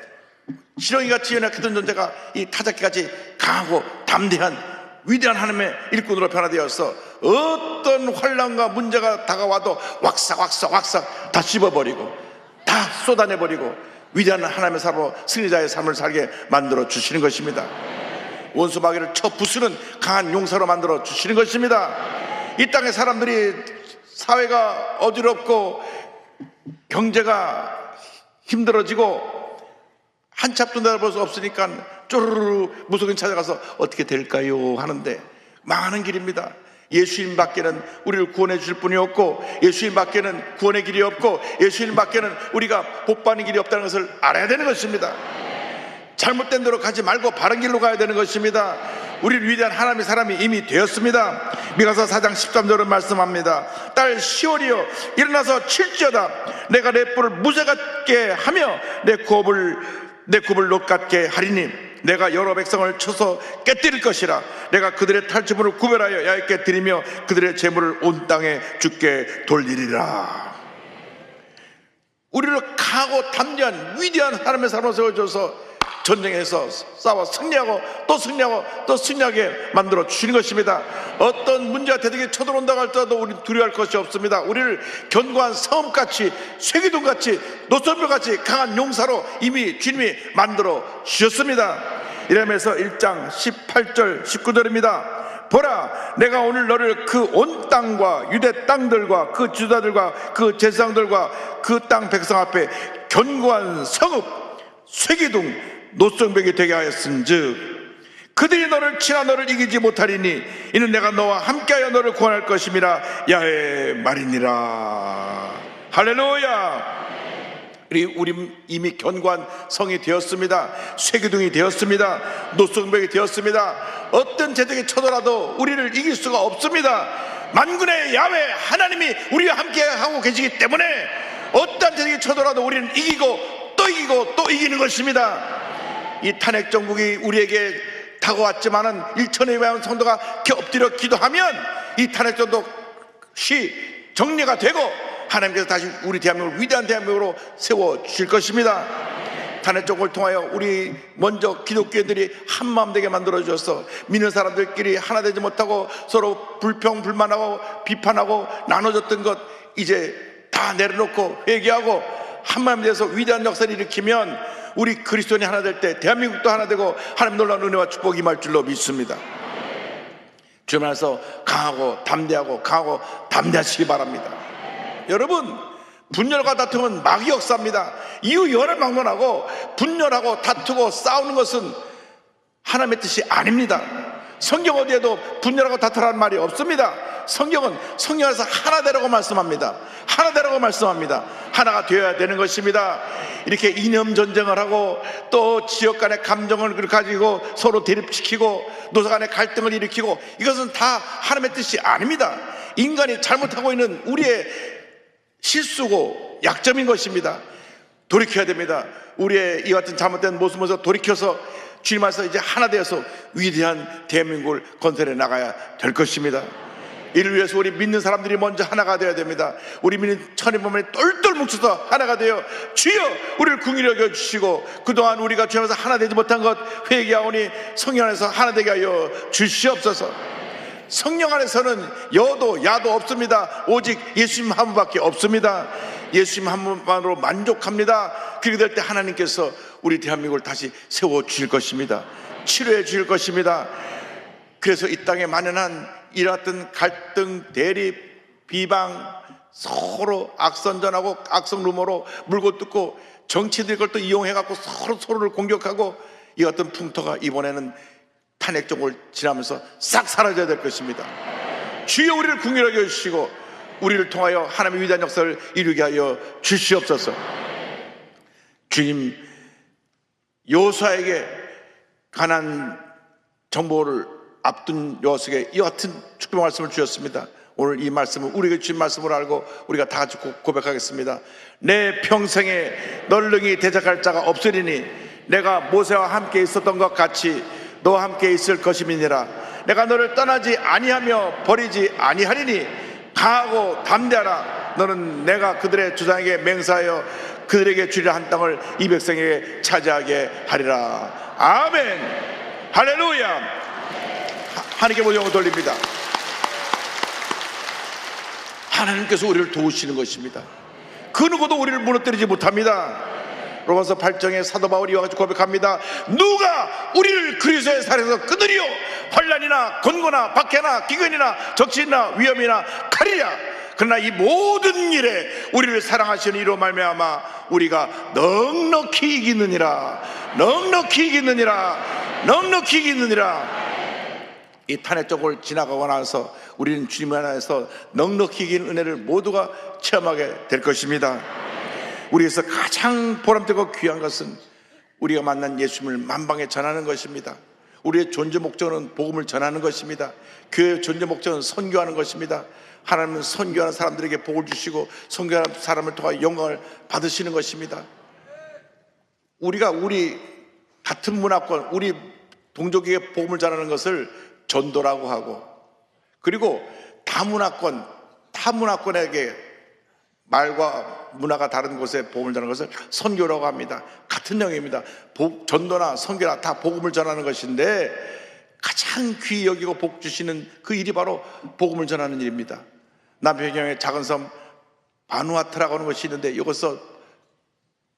지렁이같이 연약했던 존재가 이 타작기같이 강하고 담대한 위대한 하나님의 일꾼으로 변화되어서 어떤 환난과 문제가 다가와도 왁삭 다 씹어버리고 다 쏟아내버리고 위대한 하나님의 사람으로 승리자의 삶을 살게 만들어 주시는 것입니다. 원수 마귀를 쳐 부수는 강한 용사로 만들어 주시는 것입니다. 이 땅의 사람들이 사회가 어지럽고 경제가 힘들어지고 한참 도 내다볼 수 없으니까 쪼르르 무속인 찾아가서 어떻게 될까요 하는데 망하는 길입니다. 예수님밖에는 우리를 구원해 주실 분이 없고, 예수님밖에는 구원의 길이 없고, 예수님밖에는 우리가 복받는 길이 없다는 것을 알아야 되는 것입니다. 잘못된 대로 가지 말고 바른 길로 가야 되는 것입니다. 우리를 위대한 하나님의 사람이 이미 되었습니다. 미가서 4장 13절은 말씀합니다. 딸 시온이여 일어나서 칠지어다. 내가 내 뿔을 무쇠 같게 하며 내 굽을 놋 같게 하리니 내가 여러 백성을 쳐서 깨뜨릴 것이라. 내가 그들의 탈취물을 구별하여 야곱께 드리며 그들의 재물을 온 땅에 주께 돌리리라. 우리를 강하고 담대한 위대한 하나님의 사람으로 세워줘서 전쟁에서 싸워 승리하고 또 승리하고 또 승리하게 만들어 주시는 것입니다. 어떤 문제가 대적에 쳐들어온다고 할지라도 우리는 두려워할 것이 없습니다. 우리를 견고한 성읍같이, 쇠기둥같이, 노선별같이 강한 용사로 이미 주님이 만들어 주셨습니다. 이러면서 1장 18절 19절입니다. 보라, 내가 오늘 너를 그 온 땅과 유대 땅들과 그 주자들과 그 제사장들과 그 땅 백성 앞에 견고한 성읍, 쇠기둥, 노성벽이 되게 하였은즉 그들이 너를 치나 너를 이기지 못하리니 이는 내가 너와 함께하여 너를 구원할 것임이라 야훼 말이니라. 할렐루야. 우리 이미 견고한 성이 되었습니다. 쇠기둥이 되었습니다. 노성벽이 되었습니다. 어떤 재적이 쳐더라도 우리를 이길 수가 없습니다. 만군의 야훼 하나님이 우리와 함께하고 계시기 때문에 어떤 재적이 쳐더라도 우리는 이기고 또 이기고 또 이기는 것입니다. 이 탄핵 정국이 우리에게 다가왔지만은 1천에 대한 성도가 엎드려 기도하면 이 탄핵 정국이 정리가 되고 하나님께서 다시 우리 대한민국을 위대한 대한민국으로 세워주실 것입니다. 탄핵 정국을 통하여 우리 먼저 기독교인들이 한마음 되게 만들어주셔서 믿는 사람들끼리 하나 되지 못하고 서로 불평 불만하고 비판하고 나눠졌던 것 이제 다 내려놓고 회개하고 한마음 돼서 위대한 역사를 일으키면 우리 그리스도인이 하나 될 때 대한민국도 하나 되고 하나님 놀라운 은혜와 축복이 임할 줄로 믿습니다. 주님 안에서 강하고 담대하시기 바랍니다. 여러분, 분열과 다툼은 마귀 역사입니다. 이유 여러 막론하고 분열하고 다투고 싸우는 것은 하나님의 뜻이 아닙니다. 성경 어디에도 분열하고 다투라는 말이 없습니다. 성경은 성령에서 하나 되라고 말씀합니다. 하나 되라고 말씀합니다. 하나가 되어야 되는 것입니다. 이렇게 이념 전쟁을 하고 또 지역 간의 감정을 가지고 서로 대립시키고 노사 간의 갈등을 일으키고 이것은 다 하나님의 뜻이 아닙니다. 인간이 잘못하고 있는 우리의 실수고 약점인 것입니다. 돌이켜야 됩니다. 우리의 이 같은 잘못된 모습에서 돌이켜서 주님 안에서 이제 하나 되어서 위대한 대한민국을 건설해 나가야 될 것입니다. 이를 위해서 우리 믿는 사람들이 먼저 하나가 되어야 됩니다. 우리 믿는 천인범이 똘똘 뭉쳐서 하나가 되어 주여 우리를 긍휼히 여겨주시고 그동안 우리가 주님께서 하나 되지 못한 것 회개하오니 성령 안에서 하나 되게 하여 주시옵소서. 성령 안에서는 여도 야도 없습니다. 오직 예수님 한 분밖에 없습니다. 예수님 한 분만으로 만족합니다. 그렇게 될 때 하나님께서 우리 대한민국을 다시 세워주실 것입니다. 치료해 주실 것입니다. 그래서 이 땅에 만연한 이같은 갈등, 대립, 비방, 서로 악선전하고 악성 루머로 물고 뜯고 정치들이 그걸 또 이용해갖고 서로를 공격하고 이 같은 풍토가 이번에는 탄핵 정국을 지나면서 싹 사라져야 될 것입니다. 주여 우리를 긍휼하게 해주시고 우리를 통하여 하나님의 위대한 역사를 이루게 하여 주시옵소서. 주님, 여호수아에게 가나안 정보를 앞둔 여호수아에게 이 같은 축복 말씀을 주셨습니다. 오늘 이 말씀을 우리에게 주신 말씀을 알고 우리가 다 같이 고백하겠습니다. 내 평생에 너를 능히 대적할 자가 없으리니 내가 모세와 함께 있었던 것 같이 너와 함께 있을 것임이니라. 내가 너를 떠나지 아니하며 버리지 아니하리니 강하고 담대하라. 너는 내가 그들의 주장에게 맹세하여 그들에게 주리라 한 땅을 이 백성에게 차지하게 하리라. 아멘. 할렐루야. 하나님께 모든 영광을 돌립니다. 하나님께서 우리를 도우시는 것입니다. 그 누구도 우리를 무너뜨리지 못합니다. 로마서 8장에 사도 바울이 와가지고 고백합니다. 누가 우리를 그리스도의 살에서 끊으리요? 환난이나 권고나 박해나 기근이나 적신이나 위험이나 칼이랴. 그러나 이 모든 일에 우리를 사랑하시는 이로 말미암아 우리가 넉넉히 이기느니라. 넉넉히 이기느니라. 넉넉히 이기느니라. 이 탄핵 쪽을 지나가고 나서 우리는 주님 안에서 넉넉히 긴 은혜를 모두가 체험하게 될 것입니다. 우리에서 가장 보람되고 귀한 것은 우리가 만난 예수님을 만방에 전하는 것입니다. 우리의 존재 목적은 복음을 전하는 것입니다. 교회의 존재 목적은 선교하는 것입니다. 하나님은 선교하는 사람들에게 복을 주시고 선교하는 사람을 통해 영광을 받으시는 것입니다. 우리가 우리 같은 문화권, 우리 동족에게 복음을 전하는 것을 전도라고 하고, 그리고 타문화권에게 말과 문화가 다른 곳에 복음을 전하는 것을 선교라고 합니다. 같은 영입니다. 전도나 선교나 다 복음을 전하는 것인데 가장 귀히 여기고 복 주시는 그 일이 바로 복음을 전하는 일입니다. 남태평양의 작은 섬 바누아투라고 하는 것이 있는데 이것서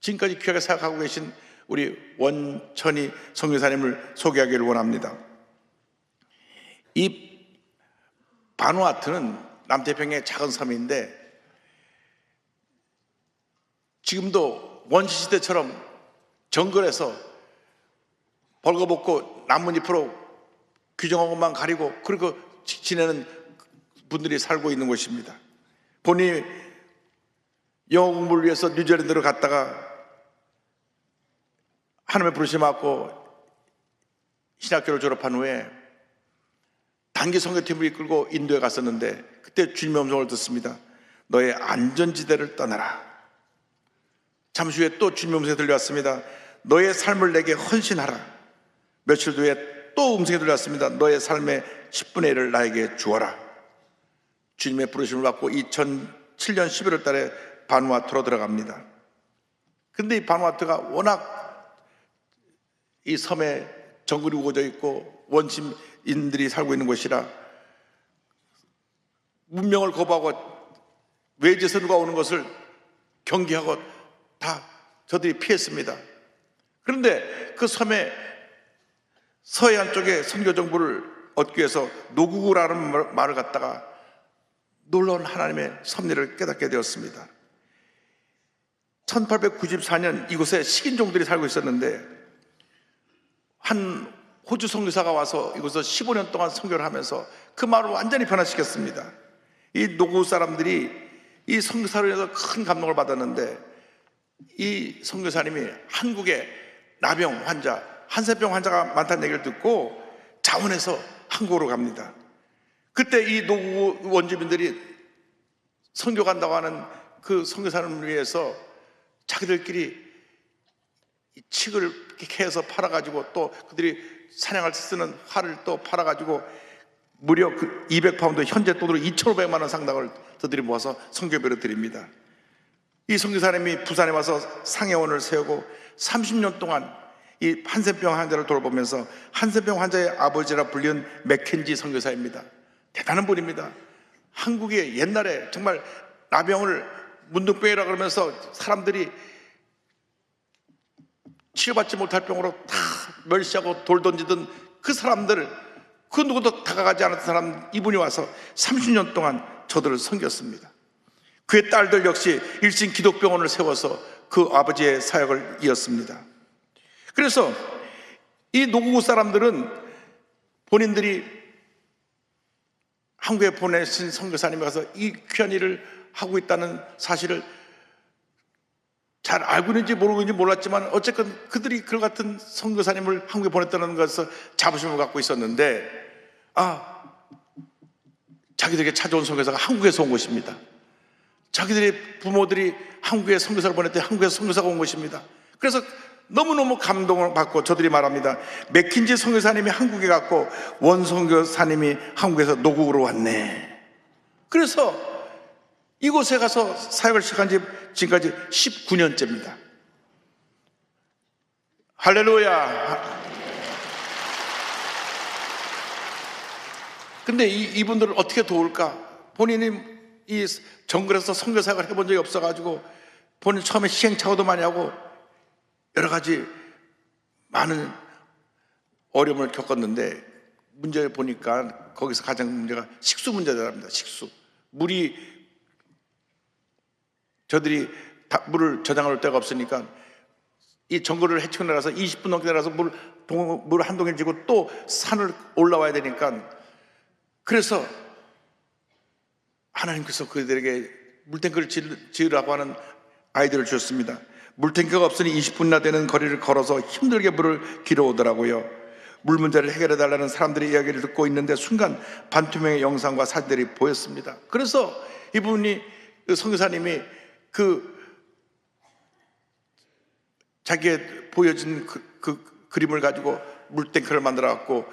지금까지 귀하게 생각하고 계신 우리 원천희 선교사님을 소개하기를 원합니다. 이 바누아투는 남태평양의 작은 섬인데 지금도 원시시대처럼 정글에서 벌거벗고 나뭇잎으로 규정한 것만 가리고 그리고 지내는 분들이 살고 있는 곳입니다. 본인이 영어 공부를 위해서 뉴질랜드로 갔다가 하나님의 부르심 받고 신학교를 졸업한 후에 단기 선교팀을 이끌고 인도에 갔었는데 그때 주님의 음성을 듣습니다. 너의 안전지대를 떠나라. 잠시 후에 또 주님의 음성이 들려왔습니다. 너의 삶을 내게 헌신하라. 며칠 뒤에 또 음성이 들려왔습니다. 너의 삶의 10분의 1을 나에게 주어라. 주님의 부르심을 받고 2007년 11월 달에 바누아투로 들어갑니다. 근데 이 바누아투가 워낙 이 섬에 정글이 우거져 있고 원시민들이 살고 있는 곳이라 문명을 거부하고 외지에서 누가 오는 것을 경계하고 다 저들이 피했습니다. 그런데 그 섬의 서해안 쪽에 선교 정보를 얻기 위해서 노구구라는 말을 갖다가 놀라운 하나님의 섭리를 깨닫게 되었습니다. 1894년 이곳에 식인종들이 살고 있었는데 한 호주 선교사가 와서 이곳에서 15년 동안 선교를 하면서 그 마을을 완전히 변화시켰습니다. 이 노구 사람들이 이 선교사로 인해서 큰 감동을 받았는데 이 선교사님이 한국에 나병 환자, 한센병 환자가 많다는 얘기를 듣고 자원해서 한국으로 갑니다. 그때 이 노구 원주민들이 선교 간다고 하는 그 선교사님을 위해서 자기들끼리 이 칡을 캐서 팔아가지고 또 그들이 사냥할 때 쓰는 활을 또 팔아가지고 무려 그 200파운드 현재 돈으로 2,500만 원 상당을 그들이 모아서 선교비로 드립니다. 이 선교사님이 부산에 와서 상해원을 세우고 30년 동안 이 한센병 환자를 돌보면서 한센병 환자의 아버지라 불리는 맥켄지 선교사입니다. 대단한 분입니다. 한국에 옛날에 정말 나병을 문둥병이라 그러면서 사람들이 치료받지 못할 병으로 다 멸시하고 돌 던지던 그 사람들을 그 누구도 다가가지 않았던 사람 이분이 와서 30년 동안 저들을 섬겼습니다. 그의 딸들 역시 일신 기독병원을 세워서 그 아버지의 사역을 이었습니다. 그래서 이 노구구 사람들은 본인들이 한국에 보내신 선교사님이 가서 이 귀한 일을 하고 있다는 사실을 잘 알고 있는지 모르고 있는지 몰랐지만 어쨌든 그들이 그 같은 선교사님을 한국에 보냈다는 것에서 자부심을 갖고 있었는데 자기들에게 찾아온 선교사가 한국에서 온 것입니다. 자기들의 부모들이 한국에 선교사를 보낼 때 한국에서 선교사가 온 것입니다. 그래서 너무너무 감동을 받고 저들이 말합니다. 맥킨지 선교사님이 한국에 갔고 원 선교사님이 한국에서 노국으로 왔네. 그래서 이곳에 가서 사역을 시작한 지 지금까지 19년째입니다. 할렐루야. 근데 이분들을 어떻게 도울까? 본인이 이 정글에서 선교사역을 해본 적이 없어가지고 본인 처음에 시행착오도 많이 하고 여러 가지 많은 어려움을 겪었는데 문제를 보니까 거기서 가장 문제가 식수 문제랍니다. 식수. 저들이 물을 저장할 데가 없으니까 이 정글을 헤치고 내려서 20분 넘게 내려서 물 한 동에 지고 또 산을 올라와야 되니까 그래서 하나님께서 그들에게 물탱크를 지으라고 하는 아이디어를 주셨습니다. 물탱크가 없으니 20분이나 되는 거리를 걸어서 힘들게 물을 길어오더라고요. 물 문제를 해결해달라는 사람들의 이야기를 듣고 있는데 순간 반투명의 영상과 사진들이 보였습니다. 그래서 이분이, 그 선교사님이 자기의 보여진 그 그림을 가지고 물탱크를 만들어 갖고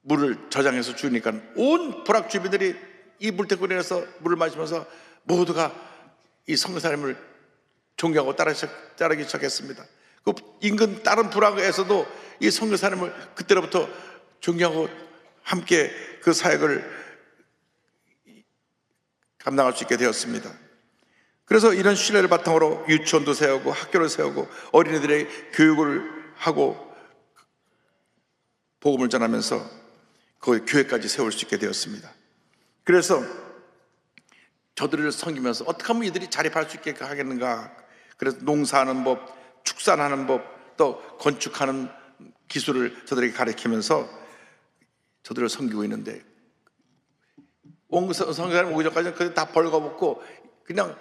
물을 저장해서 주니까 온 불악 주민들이 이 물탱크를 내서 물을 마시면서 모두가 이 선교사님을 존경하고 따르기 시작했습니다. 그 인근 다른 불악에서도 이 선교사님을 그때로부터 존경하고 함께 그 사역을 감당할 수 있게 되었습니다. 그래서 이런 신뢰를 바탕으로 유치원도 세우고 학교를 세우고 어린이들의 교육을 하고 복음을 전하면서 그 교회까지 세울 수 있게 되었습니다. 그래서 저들을 섬기면서 어떻게 하면 이들이 자립할 수 있게 하겠는가. 그래서 농사하는 법, 축산하는 법, 또 건축하는 기술을 저들에게 가르치면서 저들을 섬기고 있는데, 선교사님 오기 전까지는 그들 다 벌거벗고 그냥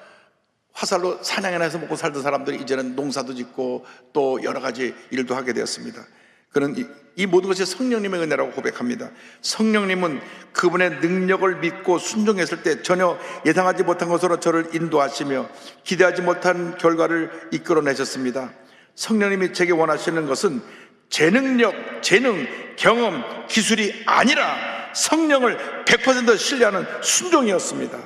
화살로 사냥이나 해서 먹고 살던 사람들이 이제는 농사도 짓고 또 여러 가지 일도 하게 되었습니다. 그는 이 모든 것이 성령님의 은혜라고 고백합니다. 성령님은 그분의 능력을 믿고 순종했을 때 전혀 예상하지 못한 것으로 저를 인도하시며 기대하지 못한 결과를 이끌어내셨습니다. 성령님이 제게 원하시는 것은 제 능력, 재능, 경험, 기술이 아니라 성령을 100% 신뢰하는 순종이었습니다.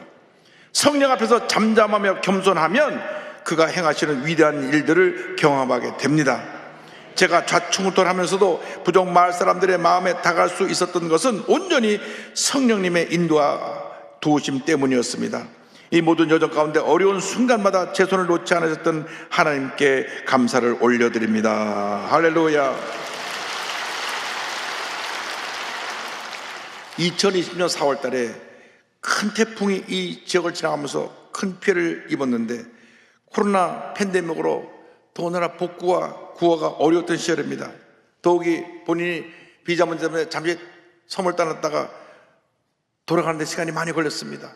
성령 앞에서 잠잠하며 겸손하면 그가 행하시는 위대한 일들을 경험하게 됩니다. 제가 좌충우돌하면서도 부족 마을 사람들의 마음에 다가갈 수 있었던 것은 온전히 성령님의 인도와 도우심 때문이었습니다. 이 모든 여정 가운데 어려운 순간마다 제 손을 놓지 않으셨던 하나님께 감사를 올려드립니다. 할렐루야. 2020년 4월 달에 큰 태풍이 이 지역을 지나가면서 큰 피해를 입었는데, 코로나 팬데믹으로 더구나 복구와 구호가 어려웠던 시절입니다. 더욱이 본인이 비자 문제 때문에 잠시 섬을 떠났다가 돌아가는데 시간이 많이 걸렸습니다.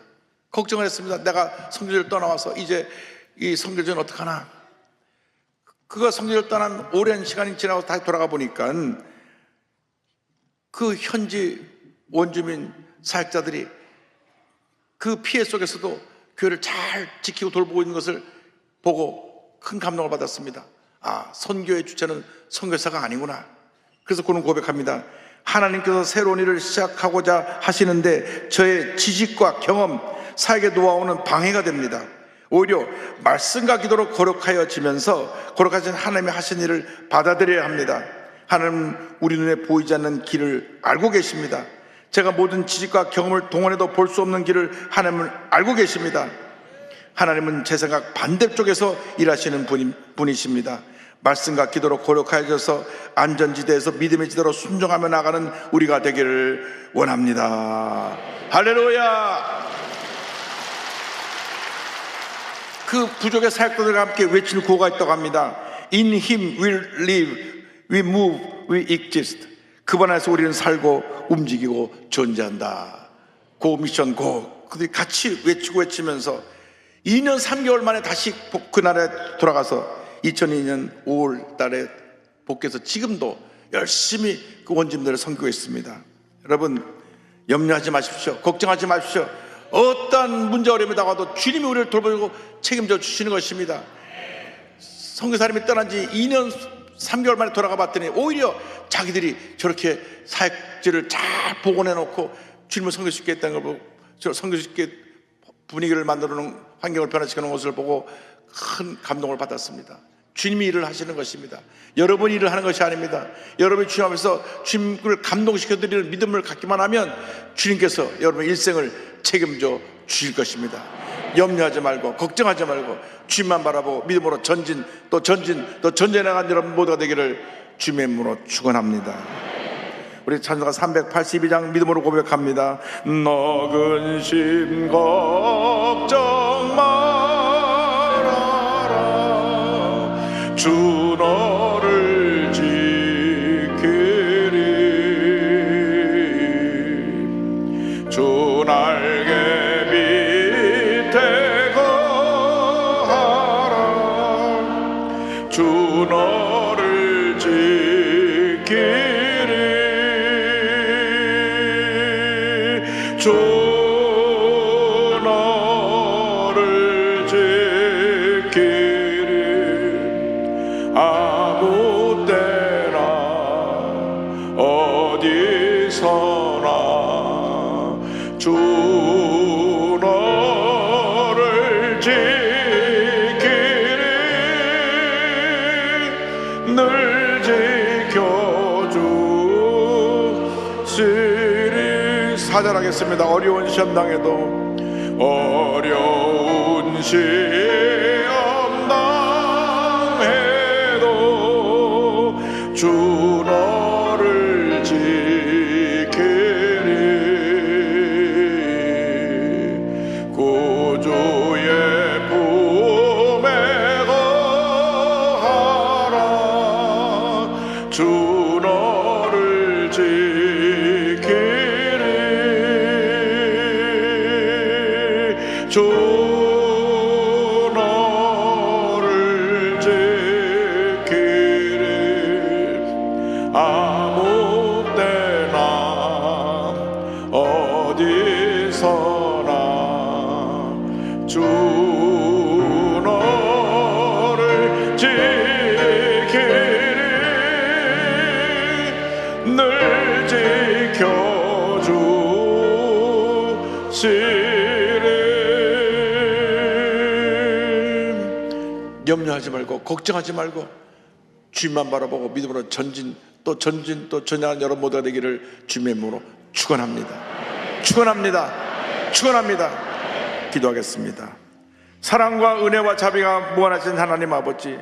걱정을 했습니다. 내가 선교지를 떠나와서 이제 이 선교지는 어떡하나. 그가 선교지를 떠난 오랜 시간이 지나고 다시 돌아가 보니까 그 현지 원주민 사역자들이 그 피해 속에서도 교회를 잘 지키고 돌보고 있는 것을 보고 큰 감동을 받았습니다. 아, 선교의 주체는 선교사가 아니구나. 그래서 그는 고백합니다. 하나님께서 새로운 일을 시작하고자 하시는데 저의 지식과 경험, 사역의 노하우는 방해가 됩니다. 오히려 말씀과 기도로 거룩하여지면서 거룩하신 하나님이 하신 일을 받아들여야 합니다. 하나님은 우리 눈에 보이지 않는 길을 알고 계십니다. 제가 모든 지식과 경험을 동원해도 볼 수 없는 길을 하나님은 알고 계십니다. 하나님은 제 생각 반대쪽에서 일하시는 분이십니다. 말씀과 기도로 거룩해져서 안전지대에서 믿음의 지대로 순종하며 나가는 우리가 되기를 원합니다. 할렐루야. 그 부족의 사역자들과 함께 외치는 구호가 있다고 합니다. In Him we live, we move, we exist. 그분 안에서 우리는 살고 움직이고 존재한다. 고 미션 고. 그들이 같이 외치면서 2년 3개월 만에 다시 그날에 돌아가서 2002년 5월 달에 복귀해서 지금도 열심히 그 원주민들을 섬기고 있습니다. 여러분, 염려하지 마십시오. 걱정하지 마십시오. 어떠한 문제 어려움이 다가도 주님이 우리를 돌보고 책임져 주시는 것입니다. 선교사님이 떠난 지 2년 3개월 만에 돌아가 봤더니 오히려 자기들이 저렇게 사역지를 잘 복원해 놓고 주님을 섬길 수 있게 했다는 걸 보고, 섬길 수 있게 분위기를 만들어 놓은, 환경을 변화시켜 놓은 것을 보고 큰 감동을 받았습니다. 주님이 일을 하시는 것입니다. 여러분이 일을 하는 것이 아닙니다. 여러분이 주님 앞에서 주님을 감동시켜 드리는 믿음을 갖기만 하면 주님께서 여러분의 일생을 책임져 주실 것입니다. 염려하지 말고 걱정하지 말고 주님만 바라보고 믿음으로 전진 또 전진해 나간 여러분 모두가 되기를 주님의 이름으로 축원합니다. 우리 찬송가 382장 믿음으로 고백합니다. 너 근심 걱정 말아라. 주 너를 지키리. 주 너를 지키리 아무 때나 어디서나 주 너를 지키리 늘 지켜주시리. 사절하겠습니다. 어려운 시험 당해도 어려운 시험 당해도 주 너를 지키리 구주의 품에 거하라 주 너를 지키리 주 너를 지키리 아무 때나 어디서나 주 너를 지키리 늘 지켜주시리. 염려하지 말고 걱정하지 말고 주님만 바라보고 믿음으로 전진 또 전진하는 여러분 모두가 되기를 주님의 이름으로 축원합니다. 기도하겠습니다. 사랑과 은혜와 자비가 무한하신 하나님 아버지,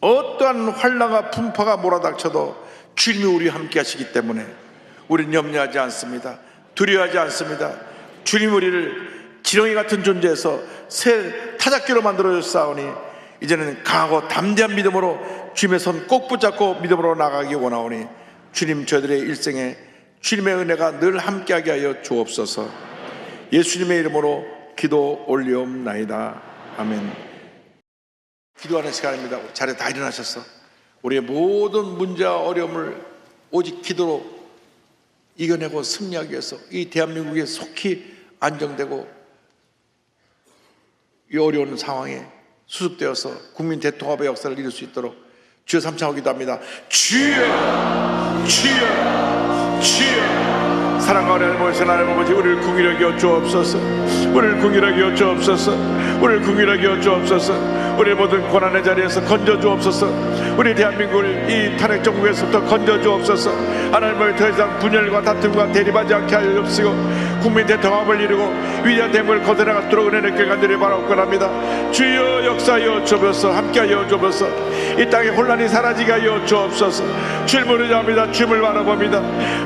어떠한 환난과 풍파가 몰아닥쳐도 주님이 우리와 함께 하시기 때문에 우리는 염려하지 않습니다. 두려워하지 않습니다. 주님 우리를 지렁이 같은 존재에서 새 타작기로 만들어줬사오니 이제는 강하고 담대한 믿음으로 주님의 손 꼭 붙잡고 믿음으로 나가기 원하오니 주님 저희들의 일생에 주님의 은혜가 늘 함께하게 하여 주옵소서. 예수님의 이름으로 기도 올리옵나이다. 아멘. 기도하는 시간입니다. 자리에 다 일어나셔서 우리의 모든 문제와 어려움을 오직 기도로 이겨내고 승리하기 위해서 이 대한민국에 속히 안정되고 이 어려운 상황에 수습되어서 국민 대통합의 역사를 이룰 수 있도록 주여 삼창하고 기도합니다. 주여 주여 주여. 사랑과 은혜를 모여서 하나님 아버지, 우리를 궁일하게 여쭈옵소서. 우리를 궁일하게 여쭈옵소서. 우리를 궁일하게 여쭈옵소서. 우리 모든 고난의 자리에서 건져주옵소서. 우리 대한민국을 이 탄핵 정국에서부터 건져주옵소서. 하나님을 더 이상 분열과 다툼과 대립하지 않게 하여 주옵시고 국민 대통합을 이루고 위대한 대목을 거둬나가도록 은혜를 간절히 바라옵건합니다. 주여 역사하여 주옵소서. 함께하여 주옵소서. 이 땅에 혼란이 사라지게 하여 주옵소서. 주님을 의지합니다. 주님을 바라봅니다.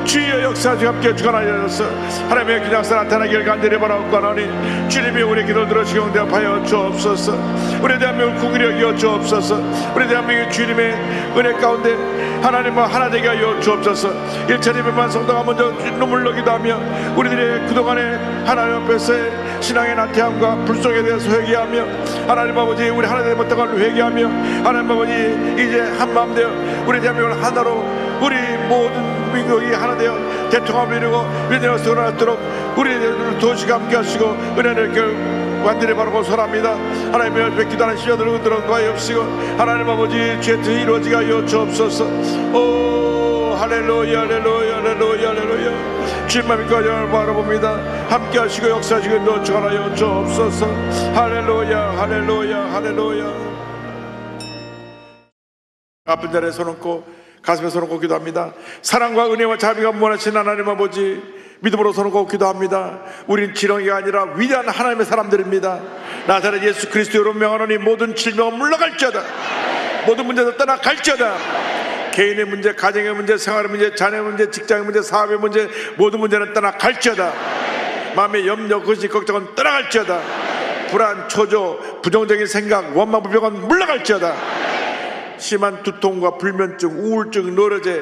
주여 역사하시고 함께 주관하여 주옵소서. 하나님의 그냥사 나타나기를 간절히 바라옵건하니 주님이 우리 기도 들으시고 응답하여 주옵소서. 우리 대한민국을 궁일하게 하여 주옵소서. 우리 대한민국 주님의 은혜 가운데 하나님과 하나 되게 하여 주옵소서. 일차례 배만 성도가 먼저 눈물로 기도하며 우리들의 그동안의 하나님 앞에서의 신앙의 나태함과 불속에 대해서 회개하며 하나님 아버지 우리 하나 되지 못한 걸 회개하며 하나님 아버지 이제 한마음 되어 우리 대한민국을 하나로 우리 모든 민족이 하나 되어 대통합을 이루고 위대한 수고를 하도록 우리들을 도우시고 함께 하시고 은혜를 완전히 바라고 설합니다. 하나님의 뵙기도하는 시련들을 들어가여 없시고 하나님 아버지 주의 뜻이 이루어지게 하여 주옵소서. 오 할렐루야 할렐루야 할렐루야 할렐루야. 주님만 믿고 바라봅니다. 함께 하시고 역사하시고 노축하여 주옵소서. 할렐루야 할렐루야 할렐루야. 아픈 자리에 손 얹고 가슴에 손 얹고 기도합니다. 사랑과 은혜와 자비가 무한하신 하나님 아버지, 믿음으로 손을 얹고 기도합니다. 우린 지렁이가 아니라 위대한 하나님의 사람들입니다. 나사렛 예수 그리스도로 명하노니 모든 질병은 물러갈지어다. 모든 문제도 떠나갈지어다. 개인의 문제, 가정의 문제, 생활의 문제, 자녀의 문제, 직장의 문제, 사업의 문제, 모든 문제는 떠나갈지어다. 마음의 염려, 거짓, 걱정은 떠나갈지어다. 불안, 초조, 부정적인 생각, 원망, 불평은 물러갈지어다. 심한 두통과 불면증, 우울증, 노려제,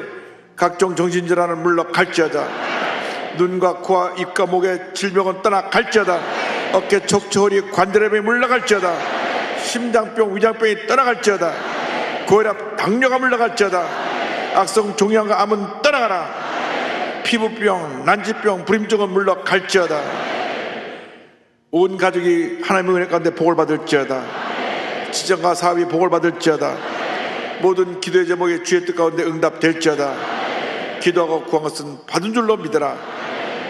각종 정신질환은 물러갈지어다. 눈과 코와 입과 목의 질병은 떠나갈지어다. 어깨, 척추, 허리, 관절염이 물러갈지어다. 심장병, 위장병이 떠나갈지어다. 고혈압, 당뇨가 물러갈지어다. 악성 종양과 암은 떠나가라. 피부병, 난치병, 불임증은 물러갈지어다. 온 가족이 하나님의 은혜 가운데 복을 받을지어다. 지정과 사업이 복을 받을지어다. 모든 기도의 제목이 주의 뜻 가운데 응답될지어다. 기도하고 구한 것은 받은 줄로 믿어라.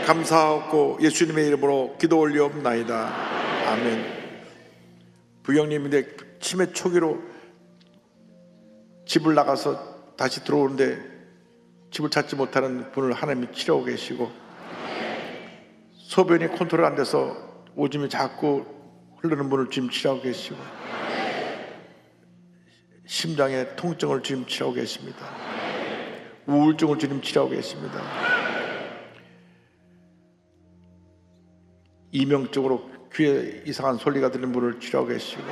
감사하고 예수님의 이름으로 기도 올리옵나이다. 아멘. 부경님인데 치매 초기로 집을 나가서 다시 들어오는데 집을 찾지 못하는 분을 하나님이 치료하고 계시고, 소변이 컨트롤 안 돼서 오줌이 자꾸 흐르는 분을 지금 치료하고 계시고, 심장에 통증을 지금 치료하고 계십니다. 우울증을 지금 치료하고 계십니다. 이명적으로 귀에 이상한 소리가 들리는 분을 치료하고 계시고,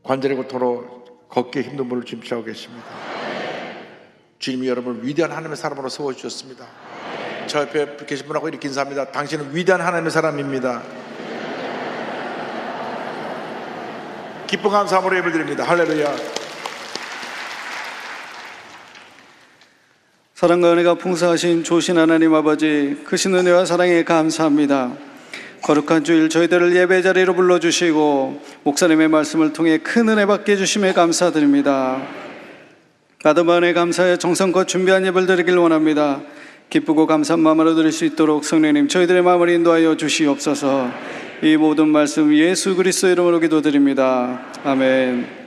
관절의 고통으로 걷기 힘든 분을 지금 치료하고 계십니다. 주님이 여러분을 위대한 하나님의 사람으로 세워주셨습니다. 저 옆에 계신 분하고 이렇게 인사합니다. 당신은 위대한 하나님의 사람입니다. 기쁨 감사함으로 예배드립니다. 할렐루야. 사랑과 은혜가 풍성하신 조신 하나님 아버지, 크신 은혜와 사랑에 감사합니다. 거룩한 주일 저희들을 예배 자리로 불러주시고 목사님의 말씀을 통해 큰 은혜 받게 해주심에 감사드립니다. 받은 은혜 감사에 정성껏 준비한 예배를 드리길 원합니다. 기쁘고 감사한 마음으로 드릴 수 있도록 성령님 저희들의 마음을 인도하여 주시옵소서. 이 모든 말씀 예수 그리스도 이름으로 기도드립니다. 아멘.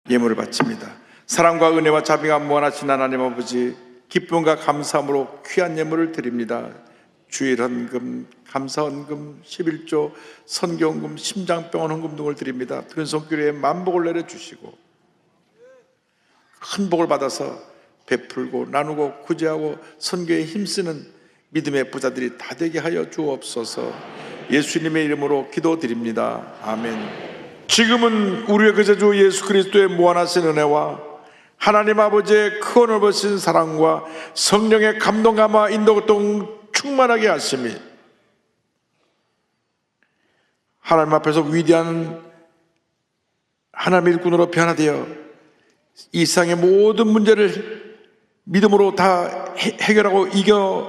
예물을 바칩니다. 사랑과 은혜와 자비가 무한하신 하나님 아버지, 기쁨과 감사함으로 귀한 예물을 드립니다. 주일 헌금, 감사 헌금, 11조, 선교헌금, 심장병원 헌금 등을 드립니다. 근손교회에 만복을 내려주시고 큰 복을 받아서 베풀고 나누고 구제하고 선교에 힘쓰는 믿음의 부자들이 다 되게 하여 주옵소서. 예수님의 이름으로 기도드립니다. 아멘. 지금은 우리의 그제주 예수 그리스도의 무한하신 은혜와 하나님 아버지의 크고 넓으신 사랑과 성령의 감동감화 인도동 충만하게 하심이 하나님 앞에서 위대한 하나님의 일꾼으로 변화되어 이 세상의 모든 문제를 믿음으로 다 해결하고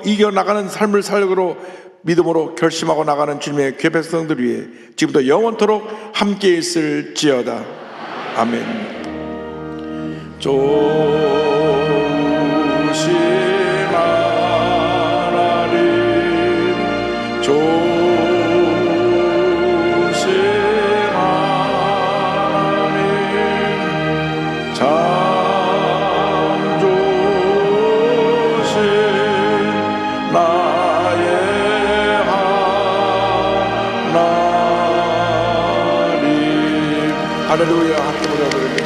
이겨나가는 삶을 살고로 믿음으로 결심하고 나가는 주님의 귀한 백성들 위해 지금부터 영원토록 함께 있을지어다. 아멘. 조심 하나님, 조심 하나님, 참 조심 나의 하나님. 할렐루야. 함께 보자.